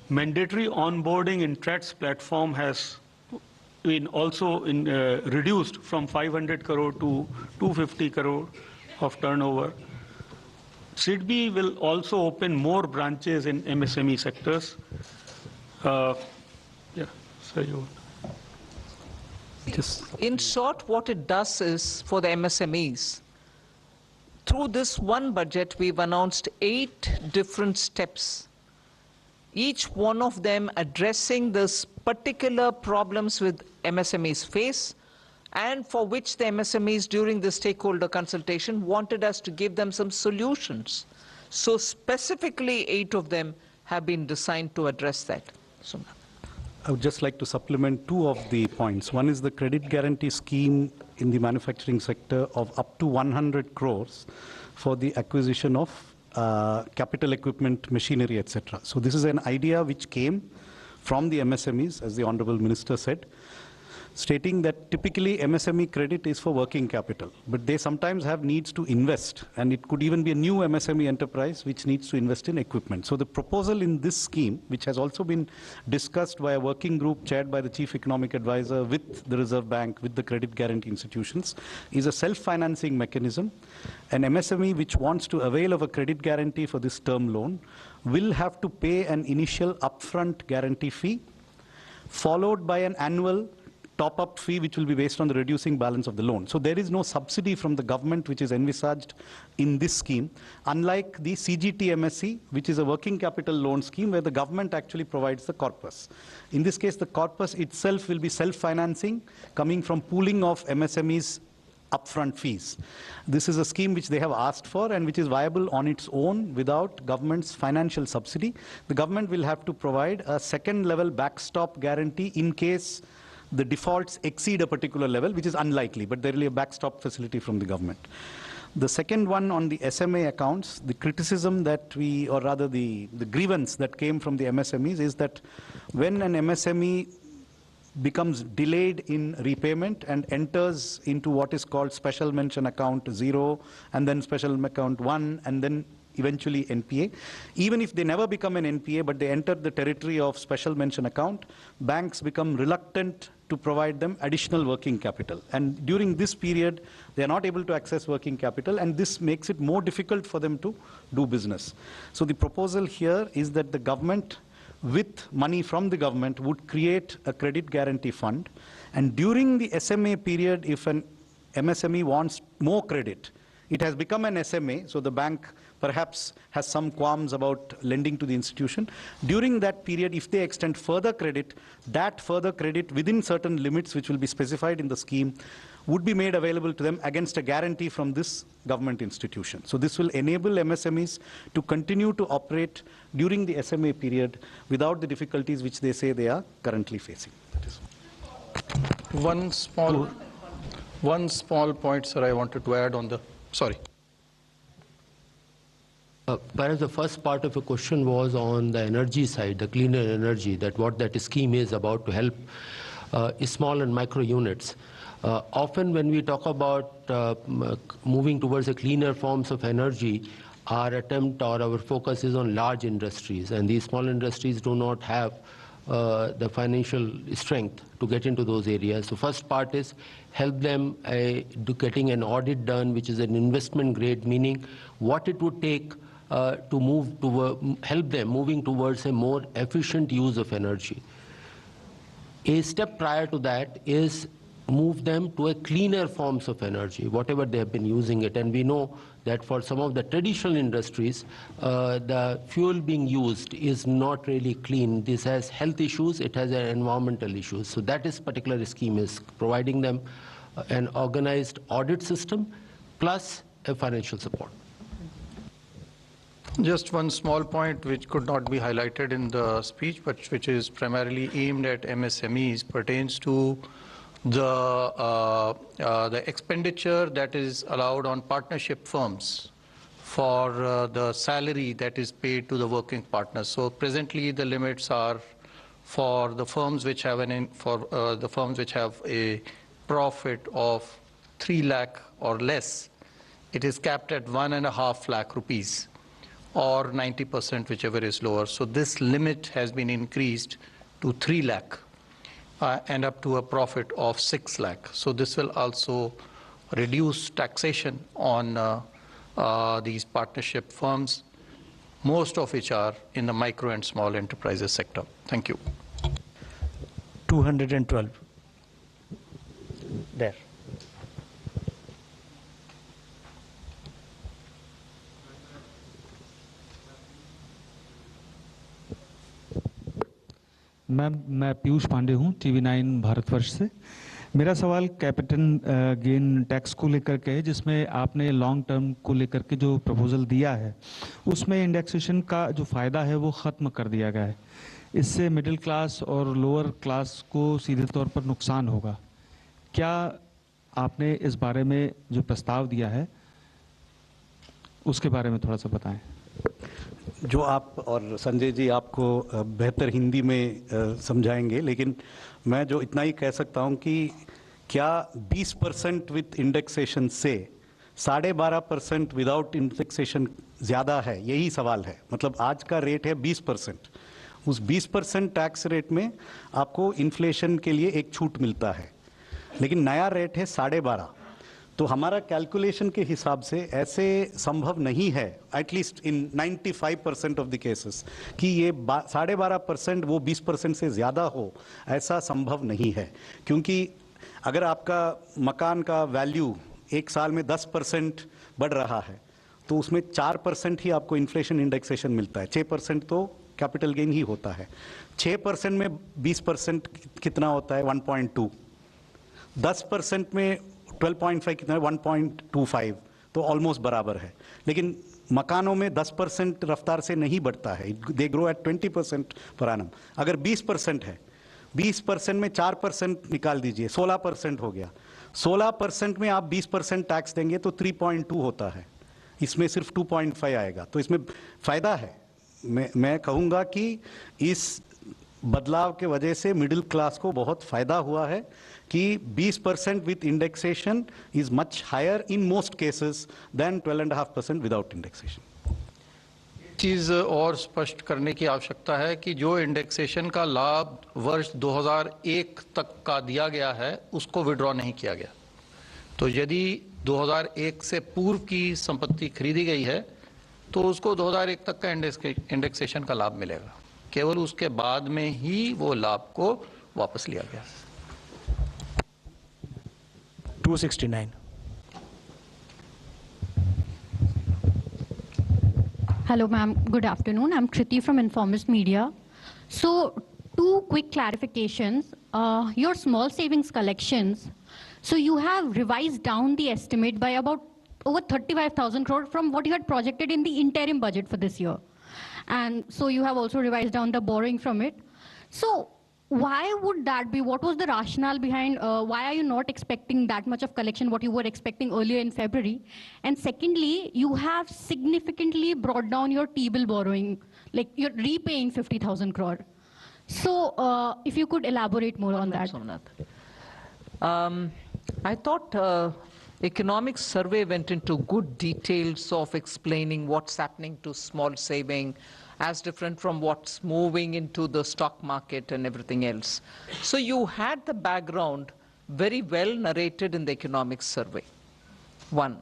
mandatory onboarding in TREDS platform has been also reduced from 500 crore to 250 crore of turnover. SIDBI will also open more branches in MSME sectors. In short, what it does is, for the MSMEs, through this one budget, we've announced 8 different steps, each one of them addressing this particular problems with MSMEs face, and for which the MSMEs during the stakeholder consultation wanted us to give them some solutions. So specifically 8 of them have been designed to address that. So, I would just like to supplement 2 of the points. One is the credit guarantee scheme in the manufacturing sector of up to 100 crores for the acquisition of capital equipment, machinery, etc. So this is an idea which came from the MSMEs, as the Honorable Minister said, stating that typically MSME credit is for working capital, but they sometimes have needs to invest, and it could even be a new MSME enterprise which needs to invest in equipment. So the proposal in this scheme, which has also been discussed by a working group chaired by the Chief Economic Advisor with the Reserve Bank, with the credit guarantee institutions, is a self-financing mechanism. An MSME which wants to avail of a credit guarantee for this term loan will have to pay an initial upfront guarantee fee, followed by an annual top-up fee which will be based on the reducing balance of the loan. So there is no subsidy from the government which is envisaged in this scheme, unlike the CGTMSE, which is a working capital loan scheme where the government actually provides the corpus. In this case, the corpus itself will be self-financing, coming from pooling of MSMEs upfront fees. This is a scheme which they have asked for and which is viable on its own without government's financial subsidy. The government will have to provide a second-level backstop guarantee in case the defaults exceed a particular level, which is unlikely, but there will be a backstop facility from the government. The second one on the SMA accounts, the criticism that or rather the grievance that came from the MSMEs is that when an MSME becomes delayed in repayment and enters into what is called special mention account 0, and then special account 1, and then eventually NPA. Even if they never become an NPA, but they enter the territory of special mention account, banks become reluctant to provide them additional working capital. And during this period, they are not able to access working capital, and this makes it more difficult for them to do business. So the proposal here is that the government, with money from the government, would create a credit guarantee fund. And during the SMA period, if an MSME wants more credit, it has become an SMA, so the bank perhaps has some qualms about lending to the institution. During that period, if they extend further credit, that further credit within certain limits which will be specified in the scheme would be made available to them against a guarantee from this government institution. So this will enable MSMEs to continue to operate during the SMA period without the difficulties which they say they are currently facing. One small point, sir, I wanted to add on the, sorry. Perhaps the first part of the question was on the energy side, the cleaner energy, that what that scheme is about to help small and micro units. Often when we talk about moving towards a cleaner forms of energy, our attempt or our focus is on large industries, and these small industries do not have the financial strength to get into those areas. So first part is help them getting an audit done, which is an investment grade, meaning what it would take to move to help them moving towards a more efficient use of energy. A step prior to that is move them to a cleaner forms of energy, whatever they have been using it. And we know that for some of the traditional industries, the fuel being used is not really clean. This has health issues, it has environmental issues. So that is particular scheme is providing them an organized audit system plus a financial support. Just one small point which could not be highlighted in the speech, but which is primarily aimed at MSMEs, pertains to the expenditure that is allowed on partnership firms for the salary that is paid to the working partners. So presently the limits are for the firms which have a profit of 3 lakh or less. It is capped at 1.5 lakh rupees. Or 90%, whichever is lower. So this limit has been increased to 3 lakh and up to a profit of 6 lakh. So this will also reduce taxation on these partnership firms, most of which are in the micro and small enterprises sector. Thank you. 212. There. Ma'am, मैं पीयूष पांडे हूँ, TV9 Bharatvarsh से। मेरा सवाल capital gain tax को लेकर के है, जिसमें आपने लॉन्ग टर्म को लेकर के जो प्रपोजल दिया है, उसमें इंडेक्सेशन का जो फ़ायदा है वो ख़त्म कर दिया गया है। इससे मिडिल क्लास और लोअर क्लास को सीधे तौर पर नुकसान होगा। क्या आपने इस बारे में जो प्रस्ताव दिया है उसके बारे में थोड़ा सा बताएं। जो आप और संजय जी आपको बेहतर हिंदी में समझाएंगे, लेकिन मैं जो इतना ही कह सकता हूं कि क्या 20% विथ इंडेक्सेशन से 12.5% विदाउट इंडेक्सेशन ज़्यादा है, यही सवाल है। मतलब आज का रेट है 20%, उस 20% टैक्स रेट में आपको इन्फ्लेशन के लिए एक छूट मिलता है, लेकिन नया रेट है 12.5। तो हमारा कैलकुलेशन के हिसाब से ऐसे संभव नहीं है, at least in 95% of the cases, कि ये 12.5% वो 20% से ज़्यादा हो, ऐसा संभव नहीं है। क्योंकि अगर आपका मकान का वैल्यू एक साल में 10% बढ़ रहा है तो उसमें 4% ही आपको इन्फ्लेशन इंडेक्सेशन मिलता है, 6% तो कैपिटल गेन ही होता है। 6% में 20% कितना होता है? 1.2। 10% में 12.5 कितना है? 1.25, तो ऑलमोस्ट बराबर है। लेकिन मकानों में 10% रफ्तार से नहीं बढ़ता है, they grow at 20% per annum. अगर 20% है, 20% में 4% निकाल दीजिए, 16% हो गया। 16% में आप 20% टैक्स देंगे तो 3.2 होता है, इसमें सिर्फ 2.5 आएगा। तो इसमें फ़ायदा है। मैं कहूँगा कि इस बदलाव के वजह से मिडिल क्लास को बहुत फायदा हुआ है कि 20% with indexation is much higher in most cases than 12.5% without indexation. चीज़ और स्पष्ट करने की आवश्यकता है कि जो इंडेक्सेशन का लाभ वर्ष 2001 तक का दिया गया है उसको विड्रॉ नहीं किया गया। तो यदि 2001 से पूर्व की संपत्ति खरीदी गई है तो उसको 2001 तक का इंडेक्सेशन का लाभ मिलेगा, केवल उसके बाद में ही वो लाभ को वापस लिया गया। 269। Hello, ma'am. Good afternoon. I'm Kriti from Informist Media. So, two quick clarifications. Your small savings collections. So, you have revised down the estimate by about over 35,000 crore from what you had projected in the interim budget for this year. And so, you have also revised down the borrowing from it. So, why would that be? What was the rationale behind why are you not expecting that much of collection what you were expecting earlier in February? And secondly, you have significantly brought down your T-bill borrowing, like you're repaying 50,000 crore. So if you could elaborate more on that. I thought economics survey went into good details of explaining what's happening to small saving, as different from what's moving into the stock market and everything else. So you had the background very well narrated in the economics survey, one.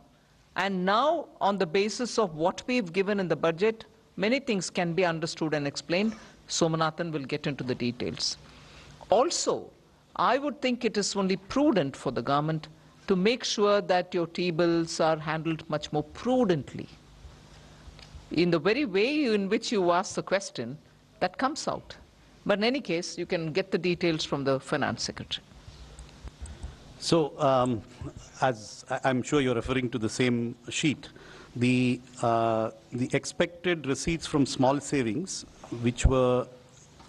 And now, on the basis of what we've given in the budget, many things can be understood and explained. Somanathan will get into the details. Also, I would think it is only prudent for the government to make sure that your T-bills are handled much more prudently. In the very way in which you ask the question, that comes out. But in any case, you can get the details from the Finance Secretary. So, as I'm sure you're referring to the same sheet, the expected receipts from small savings, which were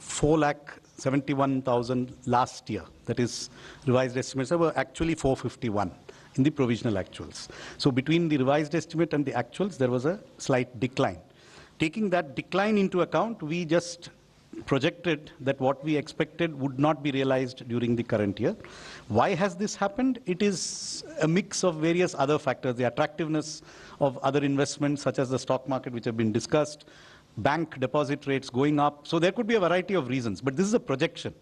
4,71,000 last year, that is revised estimates, were actually 451 in the provisional actuals. So between the revised estimate and the actuals, there was a slight decline. Taking that decline into account, we just projected that what we expected would not be realized during the current year. Why has this happened? It is a mix of various other factors, the attractiveness of other investments such as the stock market, which have been discussed, bank deposit rates going up. So there could be a variety of reasons, but this is a projection.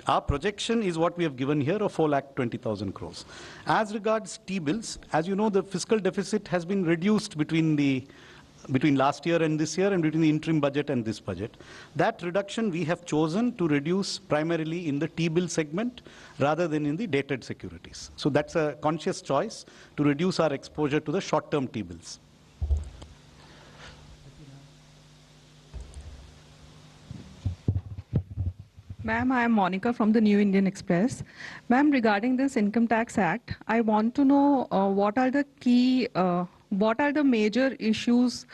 Our projection is what we have given here of 4,20,000 crores. As regards T-bills, as you know, the fiscal deficit has been reduced between last year and this year and between the interim budget and this budget. That reduction we have chosen to reduce primarily in the T-bill segment rather than in the dated securities. So that's a conscious choice to reduce our exposure to the short-term T-bills. Ma'am, I am Monica from the New Indian Express. Ma'am, regarding this Income Tax Act, I want to know what are the major issues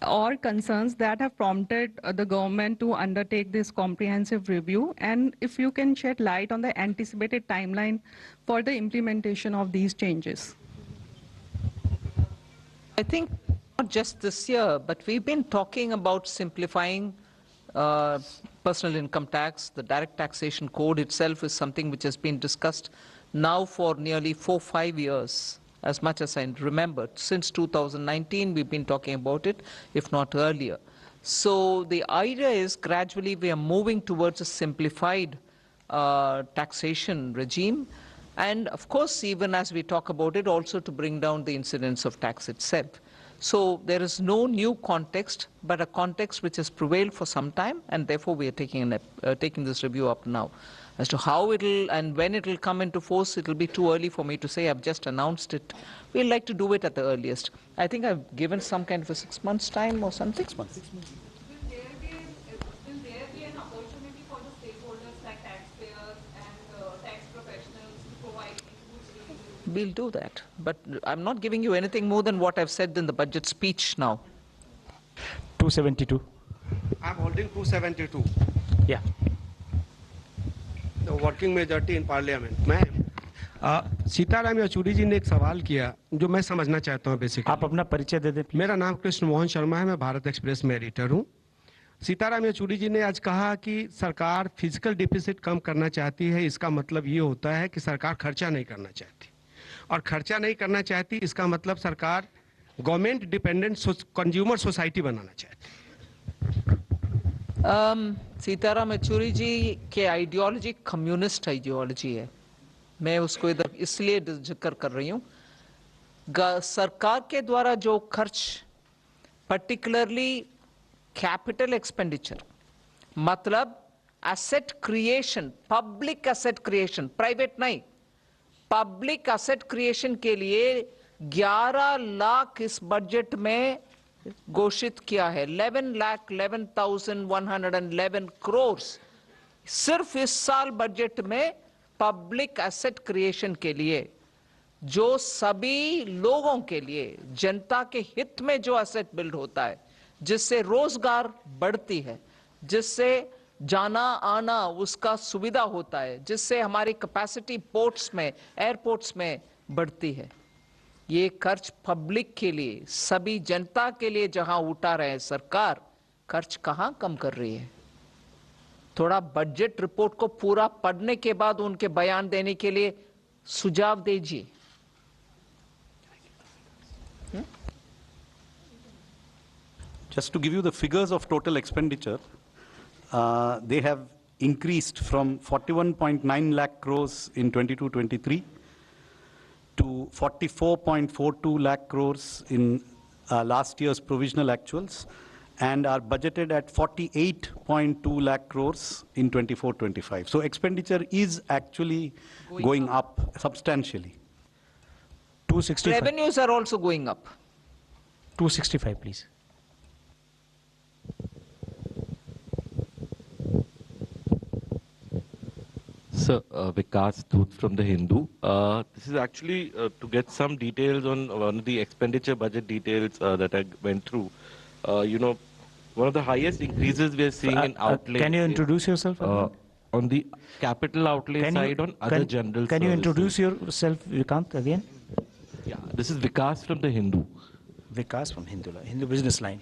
or concerns that have prompted the government to undertake this comprehensive review, and if you can shed light on the anticipated timeline for the implementation of these changes. I think not just this year, but we've been talking about simplifying personal income tax. The direct taxation code itself is something which has been discussed now for nearly 4-5 years, as much as I remember. Since 2019, we've been talking about it, if not earlier. So the idea is gradually we are moving towards a simplified taxation regime. And of course, even as we talk about it, also to bring down the incidence of tax itself. So there is no new context, but a context which has prevailed for some time, and therefore we are taking this review up now. As to how it'll and when it'll come into force, it'll be too early for me to say. I've just announced it. We'd like to do it at the earliest. I think I've given some kind of a 6 months time or something. 6 months. Will there be an opportunity for the stakeholders like taxpayers and tax professionals to provide inputs? We'll do that. But I'm not giving you anything more than what I've said in the budget speech now. 272. I'm holding 272. Yeah. The working majority in parliament. Ma'am, Sitaram Yechury ji ने एक सवाल किया जो मैं समझना चाहता हूँ basically. आप अपना परिचय दे दें। मेरा नाम कृष्ण मोहन शर्मा है, मैं भारत एक्सप्रेस में एडिटर हूँ। सीताराम येचुरी जी ने आज कहा कि सरकार फिजिकल डिफिसिट कम करना चाहती है, इसका मतलब ये होता है कि सरकार खर्चा नहीं करना चाहती, और खर्चा नहीं करना चाहती इसका मतलब सरकार गवर्नमेंट डिपेंडेंट कंज्यूमर सोसाइटी बनाना चाहती है। सीताराम येचुरी जी के आइडियोलॉजी कम्युनिस्ट आइडियोलॉजी है। मैं उसको इधर इसलिए जिक्र कर रही हूँ, सरकार के द्वारा जो खर्च, पर्टिकुलरली कैपिटल एक्सपेंडिचर, मतलब asset creation, public asset creation, private नहीं, पब्लिक एसेट क्रिएशन के लिए 11 लाख इस बजट में घोषित किया है। 11,11,111 करोड़ सिर्फ इस साल बजट में पब्लिक एसेट क्रिएशन के लिए, जो सभी लोगों के लिए, जनता के हित में जो एसेट बिल्ड होता है, जिससे रोजगार बढ़ती है, जिससे जाना आना उसका सुविधा होता है, जिससे हमारी कैपेसिटी पोर्ट्स में, एयरपोर्ट्स में बढ़ती है। ये खर्च पब्लिक के लिए, सभी जनता के लिए जहां उठा रहे हैं सरकार, खर्च कहां कम कर रही है? थोड़ा बजट रिपोर्ट को पूरा पढ़ने के बाद उनके बयान देने के लिए सुझाव दीजिए। Just to give you the figures of total expenditure, they have increased from 41.9 lakh crores in 22-23 to 44.42 lakh crores in last year's provisional actuals, and are budgeted at 48.2 lakh crores in 24-25. So expenditure is actually going up substantially. 265. Revenues are also going up. 265, please. Sir, Vikas Dhoot from The Hindu. This is actually to get some details on one of the expenditure budget details that I went through. One of the highest increases we are seeing in outlay. Can you introduce yourself? On the capital outlay side, on other general Can you services. introduce yourself, Vikant, again? Yeah, this is Vikas from The Hindu. Vikas from Hindu Business Line.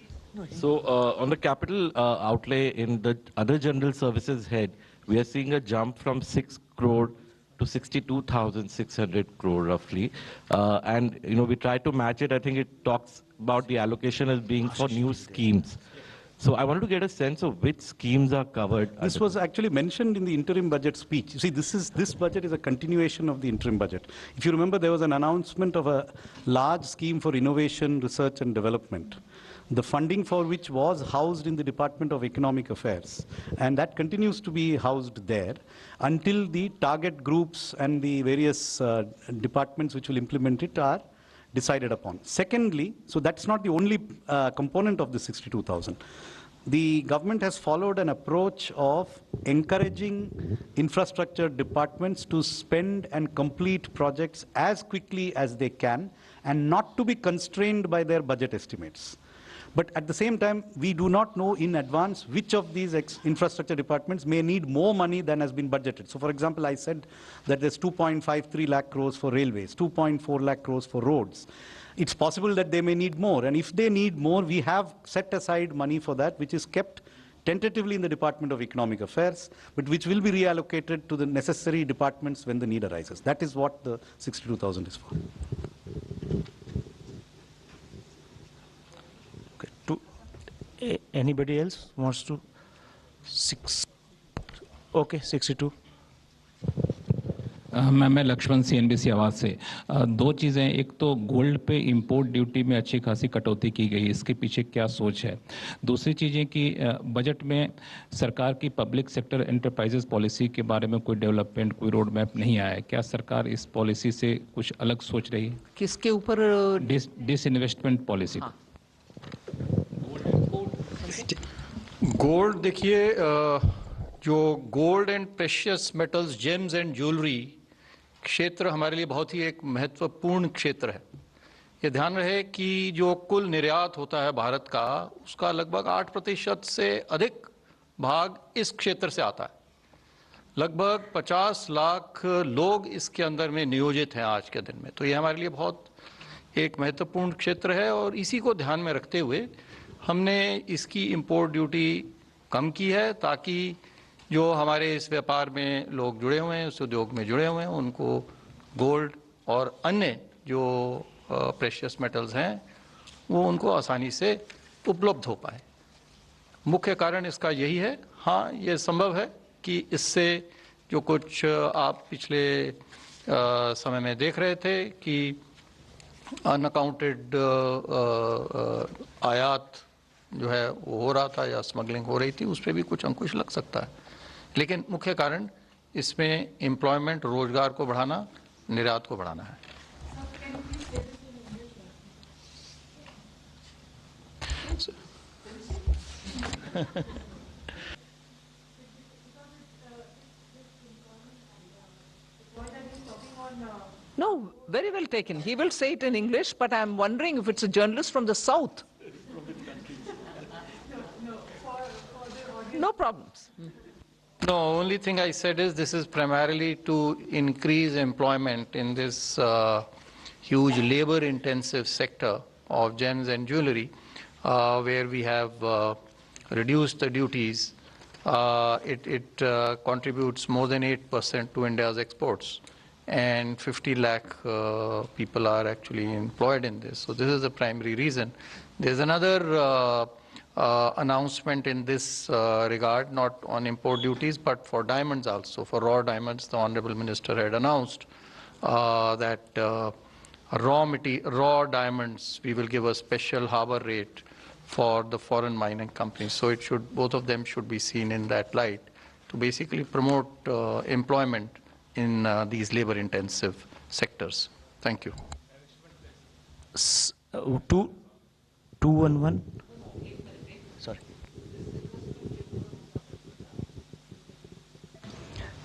So on the capital outlay in the other general services head, we are seeing a jump from 6 crore to 62,600 crore roughly. And we try to match it. I think it talks about the allocation as being for new schemes. So I wanted to get a sense of which schemes are covered. This was actually mentioned in the interim budget speech. You see, this budget is a continuation of the interim budget. If you remember, there was an announcement of a large scheme for innovation, research and development, the funding for which was housed in the Department of Economic Affairs. And that continues to be housed there until the target groups and the various departments which will implement it are decided upon. Secondly, so that's not the only component of the 62,000. The government has followed an approach of encouraging infrastructure departments to spend and complete projects as quickly as they can and not to be constrained by their budget estimates. But at the same time, we do not know in advance which of these infrastructure departments may need more money than has been budgeted. So for example, I said that there's 2.53 lakh crores for railways, 2.4 lakh crores for roads. It's possible that they may need more. And if they need more, we have set aside money for that, which is kept tentatively in the Department of Economic Affairs, but which will be reallocated to the necessary departments when the need arises. That is what the 62,000 is for. Anybody else wants to? Okay, 62. मैं Lakshman CNBC आवाज से दो चीज़ें, एक तो gold पे import duty में अच्छी खासी कटौती की गई, इसके पीछे क्या सोच है? दूसरी चीज़ें कि बजट में सरकार की पब्लिक सेक्टर एंटरप्राइजेस पॉलिसी के बारे में कोई डेवलपमेंट, कोई रोड मैप नहीं आया है। क्या सरकार इस पॉलिसी से कुछ अलग सोच रही है? किसके ऊपर? Disinvestment policy. गोल्ड, देखिए, जो gold and precious metals, James and jewellery क्षेत्र हमारे लिए बहुत ही एक महत्वपूर्ण क्षेत्र है। ये ध्यान रहे कि जो कुल निर्यात होता है भारत का, उसका लगभग 8% से अधिक भाग इस क्षेत्र से आता है। लगभग 50 लाख लोग इसके अंदर में नियोजित हैं आज के दिन में। तो ये हमारे लिए बहुत एक महत्वपूर्ण क्षेत्र है और इसी को ध्यान में रखते हुए हमने इसकी इंपोर्ट ड्यूटी कम की है ताकि जो हमारे इस व्यापार में लोग जुड़े हुए हैं, उस उद्योग में जुड़े हुए हैं, उनको गोल्ड और अन्य जो प्रेशियस मेटल्स हैं वो उनको आसानी से उपलब्ध हो पाए। मुख्य कारण इसका यही है। हाँ, ये संभव है कि इससे जो कुछ आप पिछले समय में देख रहे थे कि अनअकाउंटेड आयात जो है वो हो रहा था या स्मगलिंग हो रही थी, उस पर भी कुछ अंकुश लग सकता है, लेकिन मुख्य कारण इसमें एम्प्लॉयमेंट, रोजगार को बढ़ाना, निर्यात को बढ़ाना है। No, very well taken. He will say it in English, but I'm wondering if it's a journalist from the South. No problems. No, only thing I said is this is primarily to increase employment in this huge labor-intensive sector of gems and jewelry, where we have reduced the duties. It contributes more than 8% to India's exports, and 50 lakh people are actually employed in this. So this is the primary reason. There's another announcement in this regard, not on import duties, but for diamonds also. For raw diamonds, the Honorable Minister had announced that raw diamonds, we will give a special harbor rate for the foreign mining companies. So it should, both of them should be seen in that light to basically promote employment in these labor-intensive sectors. Thank you. 211. Sorry.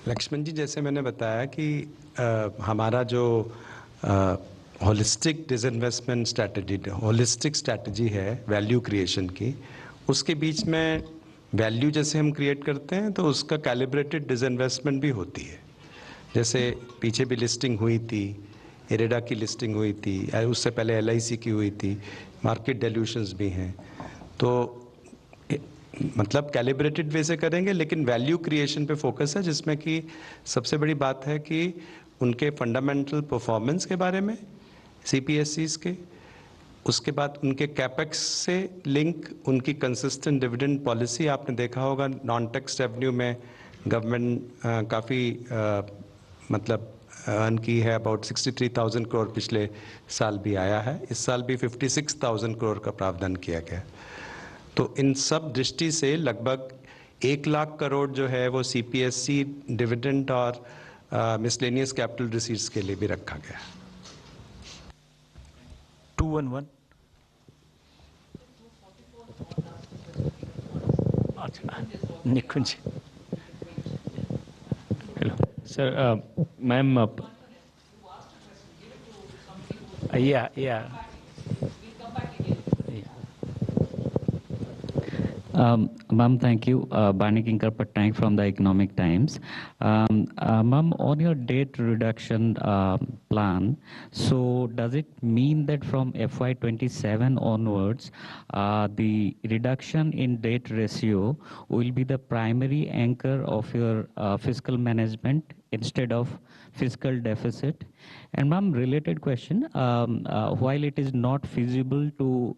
Lakshman जी, जैसे मैंने बताया कि हमारा जो holistic disinvestment strategy, holistic strategy है value creation की, उसके बीच में वैल्यू जैसे हम क्रिएट करते हैं तो उसका कैलिब्रेटेड डिसइन्वेस्टमेंट भी होती है। जैसे पीछे भी लिस्टिंग हुई थी, इरेडा की लिस्टिंग हुई थी, उससे पहले LIC की हुई थी, मार्केट डेल्यूशंस भी हैं। तो मतलब कैलिब्रेटेड वे से करेंगे, लेकिन वैल्यू क्रिएशन पे फोकस है, जिसमें कि सबसे बड़ी बात है कि उनके फंडामेंटल परफॉर्मेंस के बारे में CPSEs के, उसके बाद उनके कैपेक्स से लिंक, उनकी कंसिस्टेंट डिविडेंड पॉलिसी। आपने देखा होगा नॉन टैक्स रेवेन्यू में गवर्नमेंट काफ़ी मतलब अर्न की है, अबाउट 63,000 करोड़ पिछले साल भी आया है, इस साल भी 56,000 करोड़ का प्रावधान किया गया। तो इन सब दृष्टि से लगभग 1 लाख करोड़ जो है वो CPSE डिविडेंड और मिसलेनियस कैपिटल रिसीट्स के लिए भी रखा गया। 211. Nikunj. Hello, sir. Ma'am. Yeah. Ma'am, thank you. Bani Kinkar Patnaik from the Economic Times. Ma'am, on your debt reduction plan, so does it mean that from FY27 onwards, the reduction in debt ratio will be the primary anchor of your fiscal management instead of fiscal deficit? And ma'am, related question, while it is not feasible to,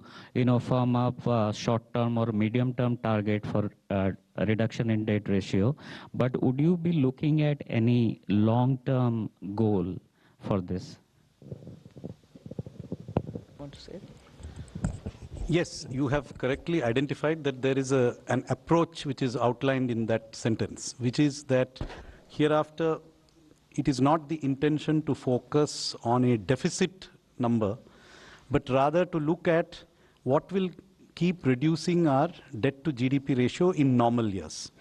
firm up short-term or medium-term target for a reduction in debt ratio, but would you be looking at any long-term goal for this? Want to say? Yes, you have correctly identified that there is an approach which is outlined in that sentence, which is that hereafter it is not the intention to focus on a deficit number, but rather to look at what will keep reducing our debt to GDP ratio in normal years.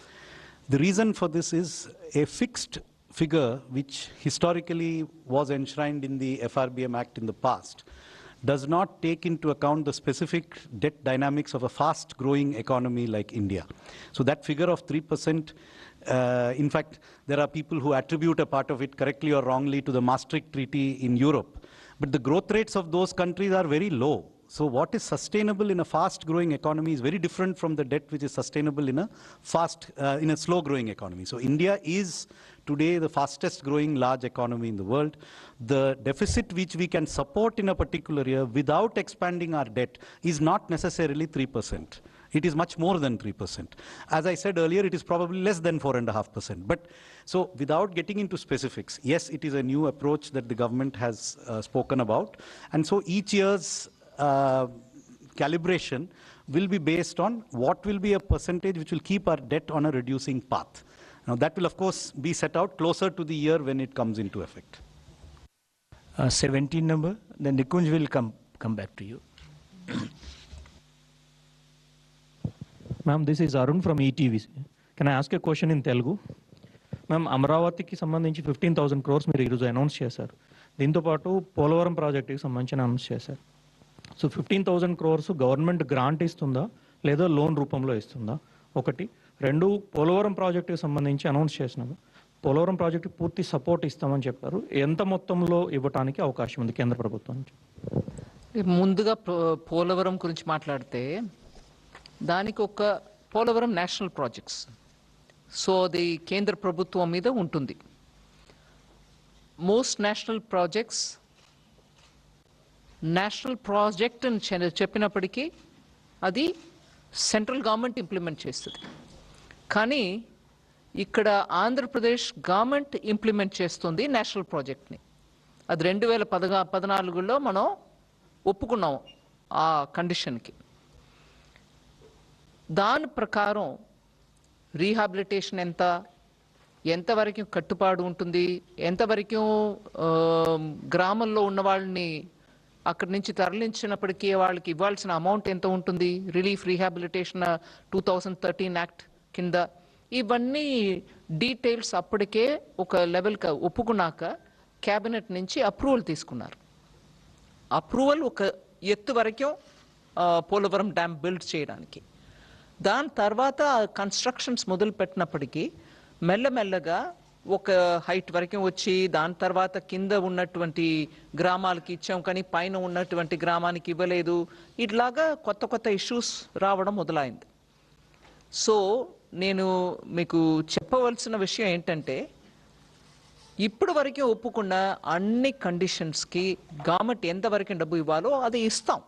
The reason for this is a fixed figure which historically was enshrined in the FRBM Act in the past does not take into account the specific debt dynamics of a fast-growing economy like India. So that figure of 3%, in fact, there are people who attribute a part of it correctly or wrongly to the Maastricht Treaty in Europe. But the growth rates of those countries are very low. So what is sustainable in a fast-growing economy is very different from the debt which is sustainable in a slow-growing economy. So India is today the fastest-growing large economy in the world. The deficit which we can support in a particular year without expanding our debt is not necessarily 3%. It is much more than 3%. As I said earlier, it is probably less than 4.5%. But so without getting into specifics, yes, it is a new approach that the government has spoken about. And so each year's calibration will be based on what will be a percentage which will keep our debt on a reducing path. Now that will of course be set out closer to the year when it comes into effect. 17 number, then Nikunj will come back to you. Ma'am, this is Arun from ETV. Can I ask a question in Telugu? Ma'am, అమరావతికి సంబంధించి 15,000 crores మీరు ఈరోజు announce చేశారు. దీంతో పాటు పోలవరం ప్రాజెక్టుకి సంబంధించి announce చేశారు. సో 15,000 crores గవర్నమెంట్ గ్రాంట్ ఇస్తుందా లేదా లోన్ రూపంలో ఇస్తుందా? ఒకటి. రెండు, పోలవరం ప్రాజెక్టుకి సంబంధించి అనౌన్స్ చేసినాము. పోలవరం ప్రాజెక్టుకి పూర్తి సపోర్ట్ ఇస్తామని చెప్పారు. ఎంత మొత్తంలో ఇవ్వడానికి అవకాశం ఉంది కేంద్ర ప్రభుత్వం నుంచి? ముందుగా పోలవరం గురించి మాట్లాడితే దానికి ఒక పోలవరం నేషనల్ ప్రాజెక్ట్స్, సో అది కేంద్ర ప్రభుత్వం మీద ఉంటుంది. మోస్ట్ నేషనల్ ప్రాజెక్ట్ అని చెప్పినప్పటికీ అది సెంట్రల్ గవర్నమెంట్ ఇంప్లిమెంట్ చేస్తుంది. కానీ ఇక్కడ ఆంధ్రప్రదేశ్ గవర్నమెంట్ ఇంప్లిమెంట్ చేస్తుంది నేషనల్ ప్రాజెక్ట్ని. అది 2014లో మనం ఒప్పుకున్నాం ఆ కండిషన్కి. దాని ప్రకారం రీహాబిలిటేషన్ ఎంతవరకు కట్టుబాటు ఉంటుంది, ఎంతవరకు గ్రామంలో ఉన్న వాళ్ళని అక్కడి నుంచి తరలించినప్పటికీ వాళ్ళకి ఇవ్వాల్సిన అమౌంట్ ఎంత ఉంటుంది, రిలీఫ్ రీహాబిలిటేషన్ 2013 యాక్ట్ కింద, ఇవన్నీ డీటెయిల్స్ అప్పటికే ఒక లెవెల్కి ఒప్పుకున్నాక క్యాబినెట్ నుంచి అప్రూవల్ తీసుకున్నారు. అప్రూవల్ ఒక ఎత్తు వరకు పోలవరం డ్యామ్ బిల్డ్ చేయడానికి. దాని తర్వాత కన్స్ట్రక్షన్స్ మొదలు పెట్టినప్పటికీ మెల్లమెల్లగా ఒక హైట్ వరకు వచ్చి దాని తర్వాత కింద ఉన్నటువంటి గ్రామాలకి ఇచ్చాం కానీ పైన ఉన్నటువంటి గ్రామానికి ఇవ్వలేదు. ఇట్లాగా కొత్త ఇష్యూస్ రావడం మొదలైంది. సో నేను మీకు చెప్పవలసిన విషయం ఏంటంటే ఇప్పుడు వరకు ఒప్పుకున్న అన్ని కండిషన్స్కి గవర్నమెంట్ ఎంతవరకు డబ్బు ఇవ్వాలో అది ఇస్తాం.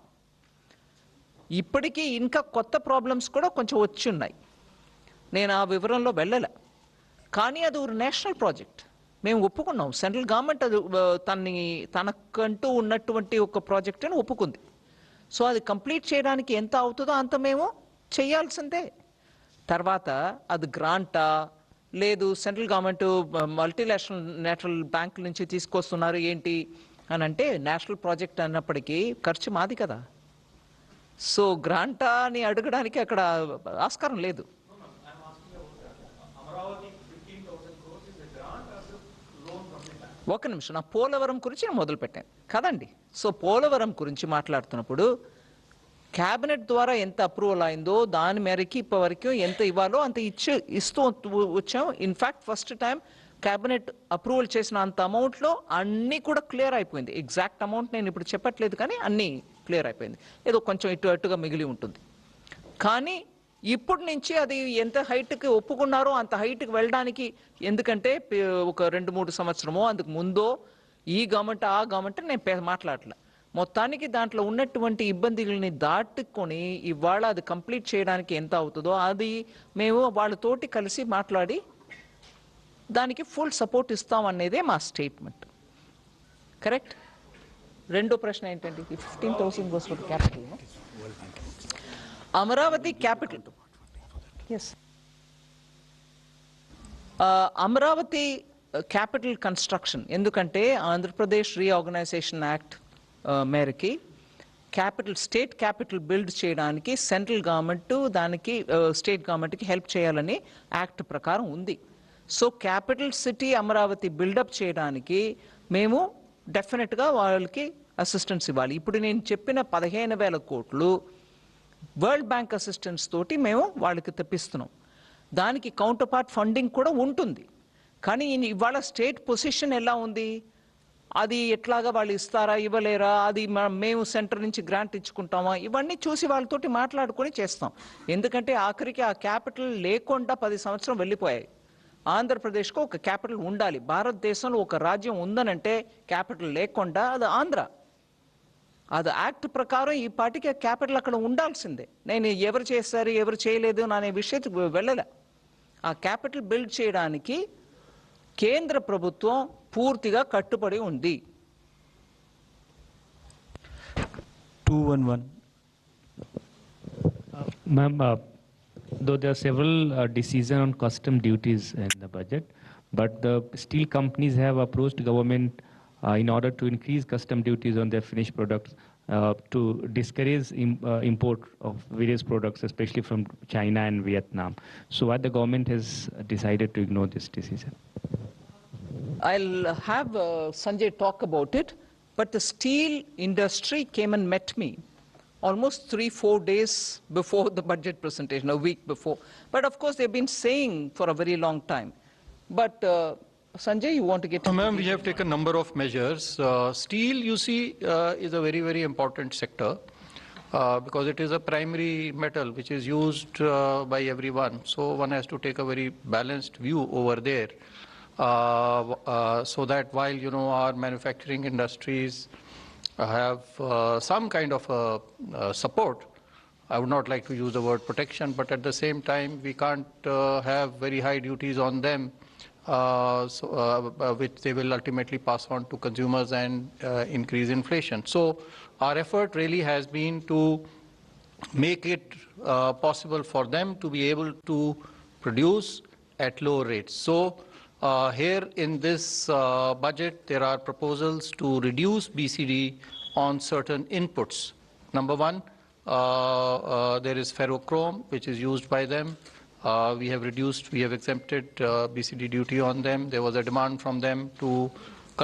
ఇప్పటికీ ఇంకా కొత్త ప్రాబ్లమ్స్ కూడా కొంచెం వచ్చి ఉన్నాయి, నేను ఆ వివరంలో వెళ్ళలే. కానీ అది ఒక నేషనల్ ప్రాజెక్ట్, మేము ఒప్పుకున్నాం. సెంట్రల్ గవర్నమెంట్ అది తనకంటూ ఉన్నటువంటి ఒక ప్రాజెక్ట్ అని ఒప్పుకుంది. సో అది కంప్లీట్ చేయడానికి ఎంత అవుతుందో అంత మేము చేయాల్సిందే. తర్వాత అది గ్రాంటా లేదు సెంట్రల్ గవర్నమెంట్ మల్టీనేషనల్ బ్యాంకుల నుంచి తీసుకొస్తున్నారు ఏంటి అని అంటే, నేషనల్ ప్రాజెక్ట్ అన్నప్పటికీ ఖర్చు మాది కదా. సో గ్రాంటా అని అడగడానికి అక్కడ ఆస్కారం లేదు. ఒక నిమిషం, నా పోలవరం గురించి నేను మొదలు పెట్టాను కదండి. సో పోలవరం గురించి మాట్లాడుతున్నప్పుడు క్యాబినెట్ ద్వారా ఎంత అప్రూవల్ అయిందో దాని మేరకి ఇప్పటివరకు ఎంత ఇవ్వాలో అంత ఇస్తూ వచ్చాం. In fact first time cabinet approval చేసిన అంత అమౌంట్లో అన్నీ కూడా క్లియర్ అయిపోయింది. ఎగ్జాక్ట్ అమౌంట్ నేను ఇప్పుడు చెప్పట్లేదు కానీ అన్నీ క్లియర్ అయిపోయింది. ఏదో కొంచెం అటుగా మిగిలి ఉంటుంది. కానీ ఇప్పటి నుంచి అది ఎంత హైట్కి ఒప్పుకున్నారో అంత హైట్కి వెళ్ళడానికి, ఎందుకంటే ఒక 2-3 సంవత్సరమో అందుకు ముందో ఈ గవర్నమెంట్ ఆ గవర్నమెంట్ నేను మాట్లాడలే. మొత్తానికి దాంట్లో ఉన్నటువంటి ఇబ్బందులని దాటుకొని ఇవాళ అది కంప్లీట్ చేయడానికి ఎంత అవుతుందో అది మేము వాళ్ళతోటి కలిసి మాట్లాడి దానికి ఫుల్ సపోర్ట్ ఇస్తాం అనేదే మా స్టేట్మెంట్. కరెక్ట్. రెండో ప్రశ్న ఏంటండి? 15,000 goes for the capital. Amaravati capital, yes, Amaravati capital construction, ఎందుకంటే ఆంధ్రప్రదేశ్ రీఆర్గనైజేషన్ యాక్ట్ మేరకి స్టేట్ క్యాపిటల్ బిల్డ్ చేయడానికి సెంట్రల్ గవర్నమెంట్ దానికి స్టేట్ గవర్నమెంట్కి హెల్ప్ చేయాలని యాక్ట్ ప్రకారం ఉంది. So capital city Amaravati build up చేయడానికి మేము డెఫినెట్గా వాళ్ళకి అసిస్టెన్స్ ఇవ్వాలి. ఇప్పుడు నేను చెప్పిన 15,000 కోట్లు వరల్డ్ బ్యాంక్ అసిస్టెన్స్ తోటి మేము వాళ్ళకి తెప్పిస్తున్నాం. దానికి కౌంటర్ పార్ట్ ఫండింగ్ కూడా ఉంటుంది. కానీ ఇవాళ స్టేట్ పొజిషన్ ఎలా ఉంది? అది ఎట్లాగా వాళ్ళు ఇస్తారా ఇవ్వలేరా, అది మేము సెంటర్ నుంచి గ్రాంట్ ఇచ్చుకుంటామా, ఇవన్నీ చూసి వాళ్ళతోటి మాట్లాడుకొని చేస్తాం. ఎందుకంటే ఆఖరికి ఆ క్యాపిటల్ లేకుండా 10 సంవత్సరం వెళ్ళిపోయాయి. ఆంధ్రప్రదేశ్కు ఒక క్యాపిటల్ ఉండాలి. భారతదేశంలో ఒక రాజ్యం ఉందనంటే క్యాపిటల్ లేకుండా అది ఆంధ్ర. అది యాక్ట్ ప్రకారం ఈ పార్టీకి క్యాపిటల్ అక్కడ ఉండాల్సిందే. నేను ఎవరు చేస్తారు ఎవరు చేయలేదు అనే విషయానికి వెళ్ళలే. ఆ క్యాపిటల్ బిల్డ్ చేయడానికి కేంద్ర ప్రభుత్వం పూర్తిగా కట్టుబడి ఉంది. 211. Ma'am, though there are several decisions on custom duties in the budget, but the steel companies have approached government in order to increase custom duties on their finished products to discourage import of various products, especially from China and Vietnam. So why the government has decided to ignore this decision? I'll have Sanjay talk about it, but the steel industry came and met me almost 3-4 days before the budget presentation, a week before. But of course, they've been saying for a very long time. But Sanjay, you want to get into Ma'am, we have taken a number of measures. Steel, you see, is a very, very important sector because it is a primary metal which is used by everyone. So one has to take a very balanced view over there. So that while, you know, our manufacturing industries have some kind of support, I would not like to use the word protection, but at the same time, we can't have very high duties on them, which they will ultimately pass on to consumers and increase inflation. So our effort really has been to make it possible for them to be able to produce at low rates. So here in this budget, there are proposals to reduce BCD on certain inputs. Number one, there is ferrochrome, which is used by them. We have exempted BCD duty on them. There was a demand from them to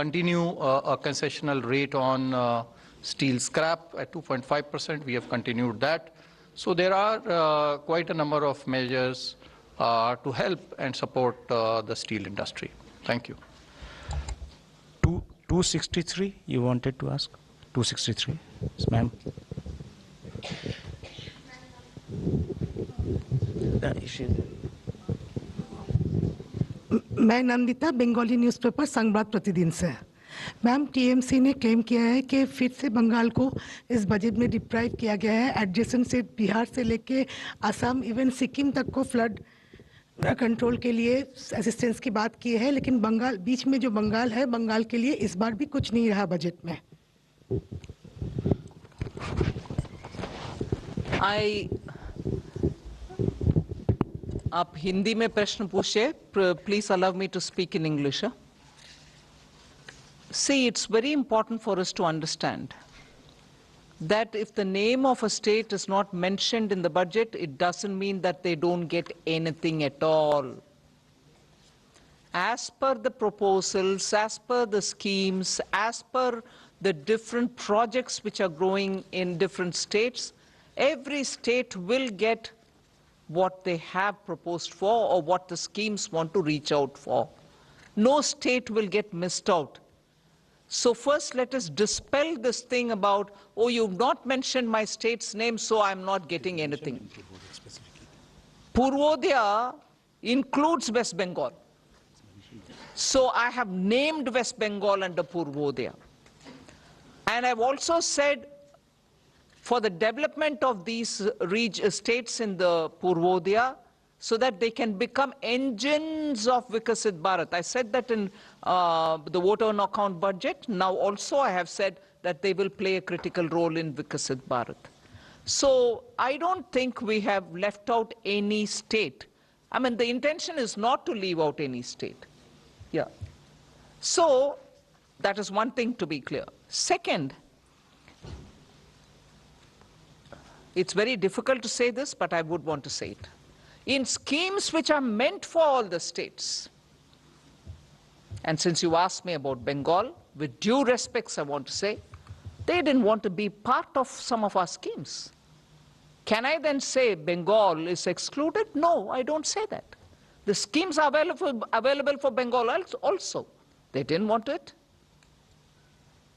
continue a concessional rate on steel scrap at 2.5%. We have continued that. So there are quite a number of measures to help and support the steel industry. Thank you. 263, you wanted to ask? 263, yes, ma'am. मैं Nandita Bengali newspaper Sangbad प्रतिदिन से। Ma'am, TMC ने claim किया है कि फिर से बंगाल को इस बजट में डिप्राइव किया गया है। एडजेसेंट स्टेट बिहार से लेके असम इवन सिक्किम तक को फ्लड कंट्रोल के लिए असिस्टेंस की बात की है, लेकिन बंगाल बीच में जो बंगाल है, बंगाल के लिए इस बार भी कुछ नहीं रहा बजट में। आप हिंदी में प्रश्न पूछे, please allow me to speak in English. See, it's very important for us to understand that if the name of a state is not mentioned in the budget, it doesn't mean that they don't get anything at all. As per the proposals, as per the schemes, as per the different projects which are growing in different states, every state will get what they have proposed for or what the schemes want to reach out for. No state will get missed out. So first let us dispel this thing about, oh, you've not mentioned my state's name, so I'm not getting anything. Purvodaya includes West Bengal. So I have named West Bengal under Purvodaya. And I've also said for the development of these states in the Purvodaya, so that they can become engines of Vikasit Bharat. I said that in the voter on account budget. Now also I have said that they will play a critical role in Vikasit Bharat. So I don't think we have left out any state. I mean, the intention is not to leave out any state. Yeah. So that is one thing to be clear. Second, it's very difficult to say this, but I would want to say it. In schemes which are meant for all the states, and since you asked me about Bengal, with due respects I want to say, they didn't want to be part of some of our schemes. Can I then say Bengal is excluded? No, I don't say that. The schemes are available for Bengal also. They didn't want it.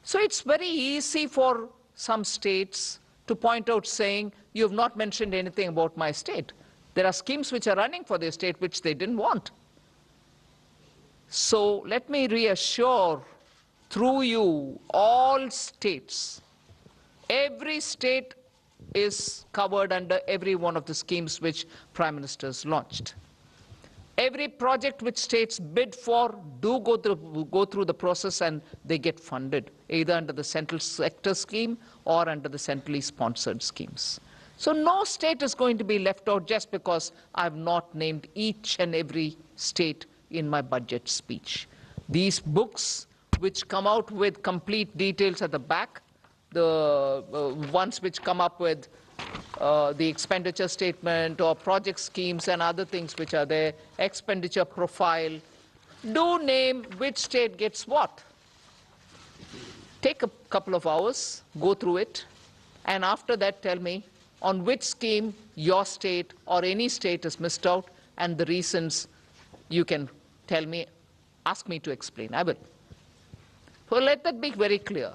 So it's very easy for some states to point out saying, you have not mentioned anything about my state. There are schemes which are running for their state which they didn't want. So let me reassure through you all states. Every state is covered under every one of the schemes which Prime Minister has launched. Every project which states bid for do go through the process and they get funded, either under the central sector scheme or under the centrally sponsored schemes. So no state is going to be left out just because I've not named each and every state in my budget speech. These books which come out with complete details at the back, the ones which come up with the expenditure statement or project schemes and other things which are there, expenditure profile, do name which state gets what. Take a couple of hours, go through it, and after that tell me on which scheme your state or any state is missed out, and the reasons you can tell me, ask me to explain. I will. So let that be very clear.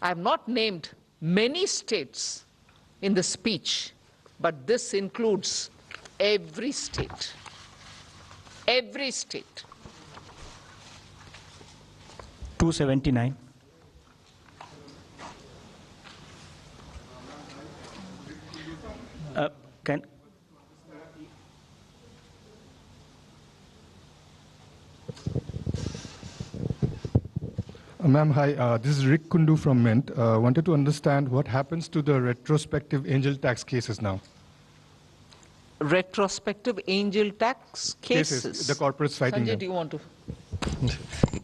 I have not named many states in the speech, but this includes every state. Every state. 279. Can Ma'am, hi. This is Rick Kundu from Mint. Wanted to understand what happens to the retrospective angel tax cases now. Retrospective angel tax cases? The corporates fighting Sanjay, them. do you want to?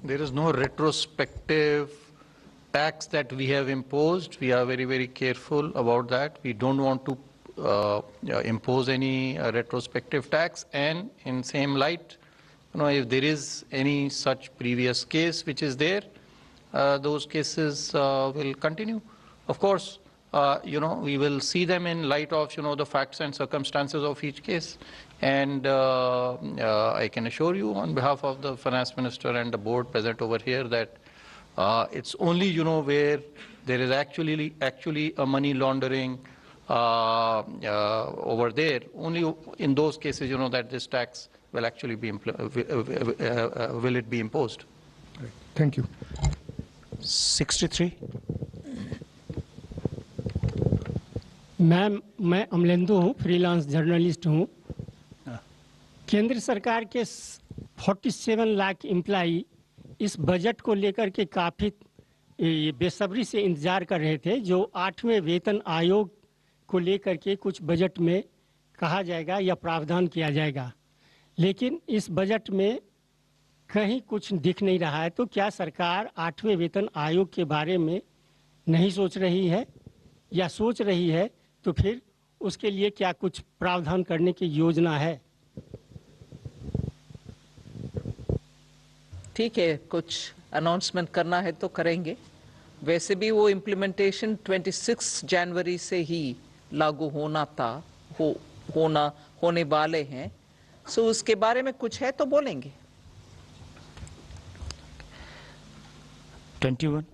There is no retrospective tax that we have imposed. We are very, very careful about that. We don't want to impose any retrospective tax, and in same light, if there is any such previous case which is there, those cases will continue. Of course, we will see them in light of, the facts and circumstances of each case. And I can assure you on behalf of the Finance Minister and the board present over here that it's only, where there is actually a money laundering over there, only in those cases, that this tax will actually be will it be imposed. Right. Thank you. 63. Ma'am, मैं अमलेंदु हूँ, freelance journalist हूँ। केंद्र सरकार के 47 lakh employee इस budget को लेकर के काफ़ी बेसब्री से इंतजार कर रहे थे, जो 8वें वेतन आयोग को लेकर के कुछ बजट में कहा जाएगा या प्रावधान किया जाएगा, लेकिन इस बजट में कहीं कुछ दिख नहीं रहा है। तो क्या सरकार 8वें वेतन आयोग के बारे में नहीं सोच रही है, या सोच रही है तो फिर उसके लिए क्या कुछ प्रावधान करने की योजना है? ठीक है, कुछ अनाउंसमेंट करना है तो करेंगे। वैसे भी वो इम्प्लीमेंटेशन 26 जनवरी से ही लागू होना था, होने वाले हैं। सो उसके बारे में कुछ है तो बोलेंगे। 21.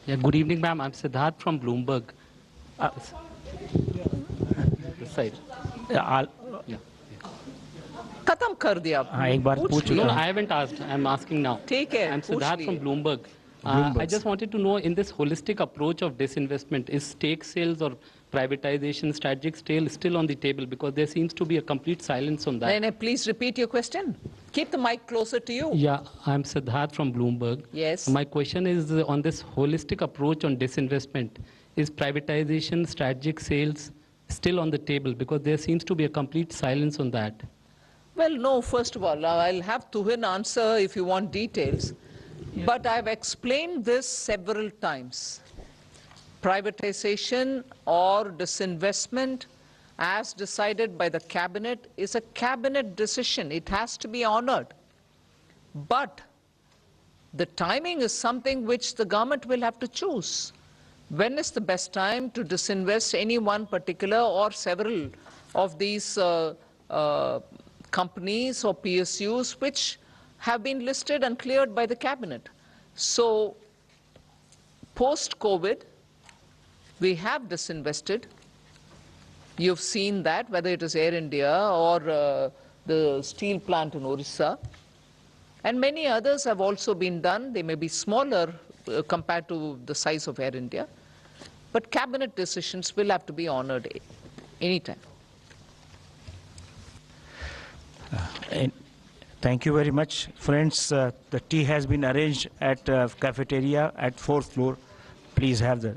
Yeah, good evening, ma'am. I'm Siddharth from Bloomberg. This side. खत्म कर दिया आपने। हाँ, एक बार पूछ No, लिया। I haven't asked. I'm asking now. ठीक है, I'm पूछ Siddharth लिए। from Bloomberg. I just wanted to know, in this holistic approach of disinvestment, is stake sales or privatization strategic still on the table? Because there seems to be a complete silence on that. No, please repeat your question. Keep the mic closer to you. Yeah, I'm Siddharth from Bloomberg. Yes. My question is on this holistic approach on disinvestment. Is privatization, strategic sales still on the table? Because there seems to be a complete silence on that. Well, no, first of all, I'll have Tuhin answer if you want details. But I've explained this several times. Privatization or disinvestment, as decided by the cabinet, is a cabinet decision. It has to be honored. But the timing is something which the government will have to choose. When is the best time to disinvest any one particular or several of these companies or PSUs which have been listed and cleared by the cabinet? So post-COVID, we have disinvested. You've seen that, whether it is Air India or the steel plant in Orissa. And many others have also been done. They may be smaller compared to the size of Air India. But cabinet decisions will have to be honored anytime. Thank you very much. Friends, the tea has been arranged at cafeteria at 4th floor. Please have the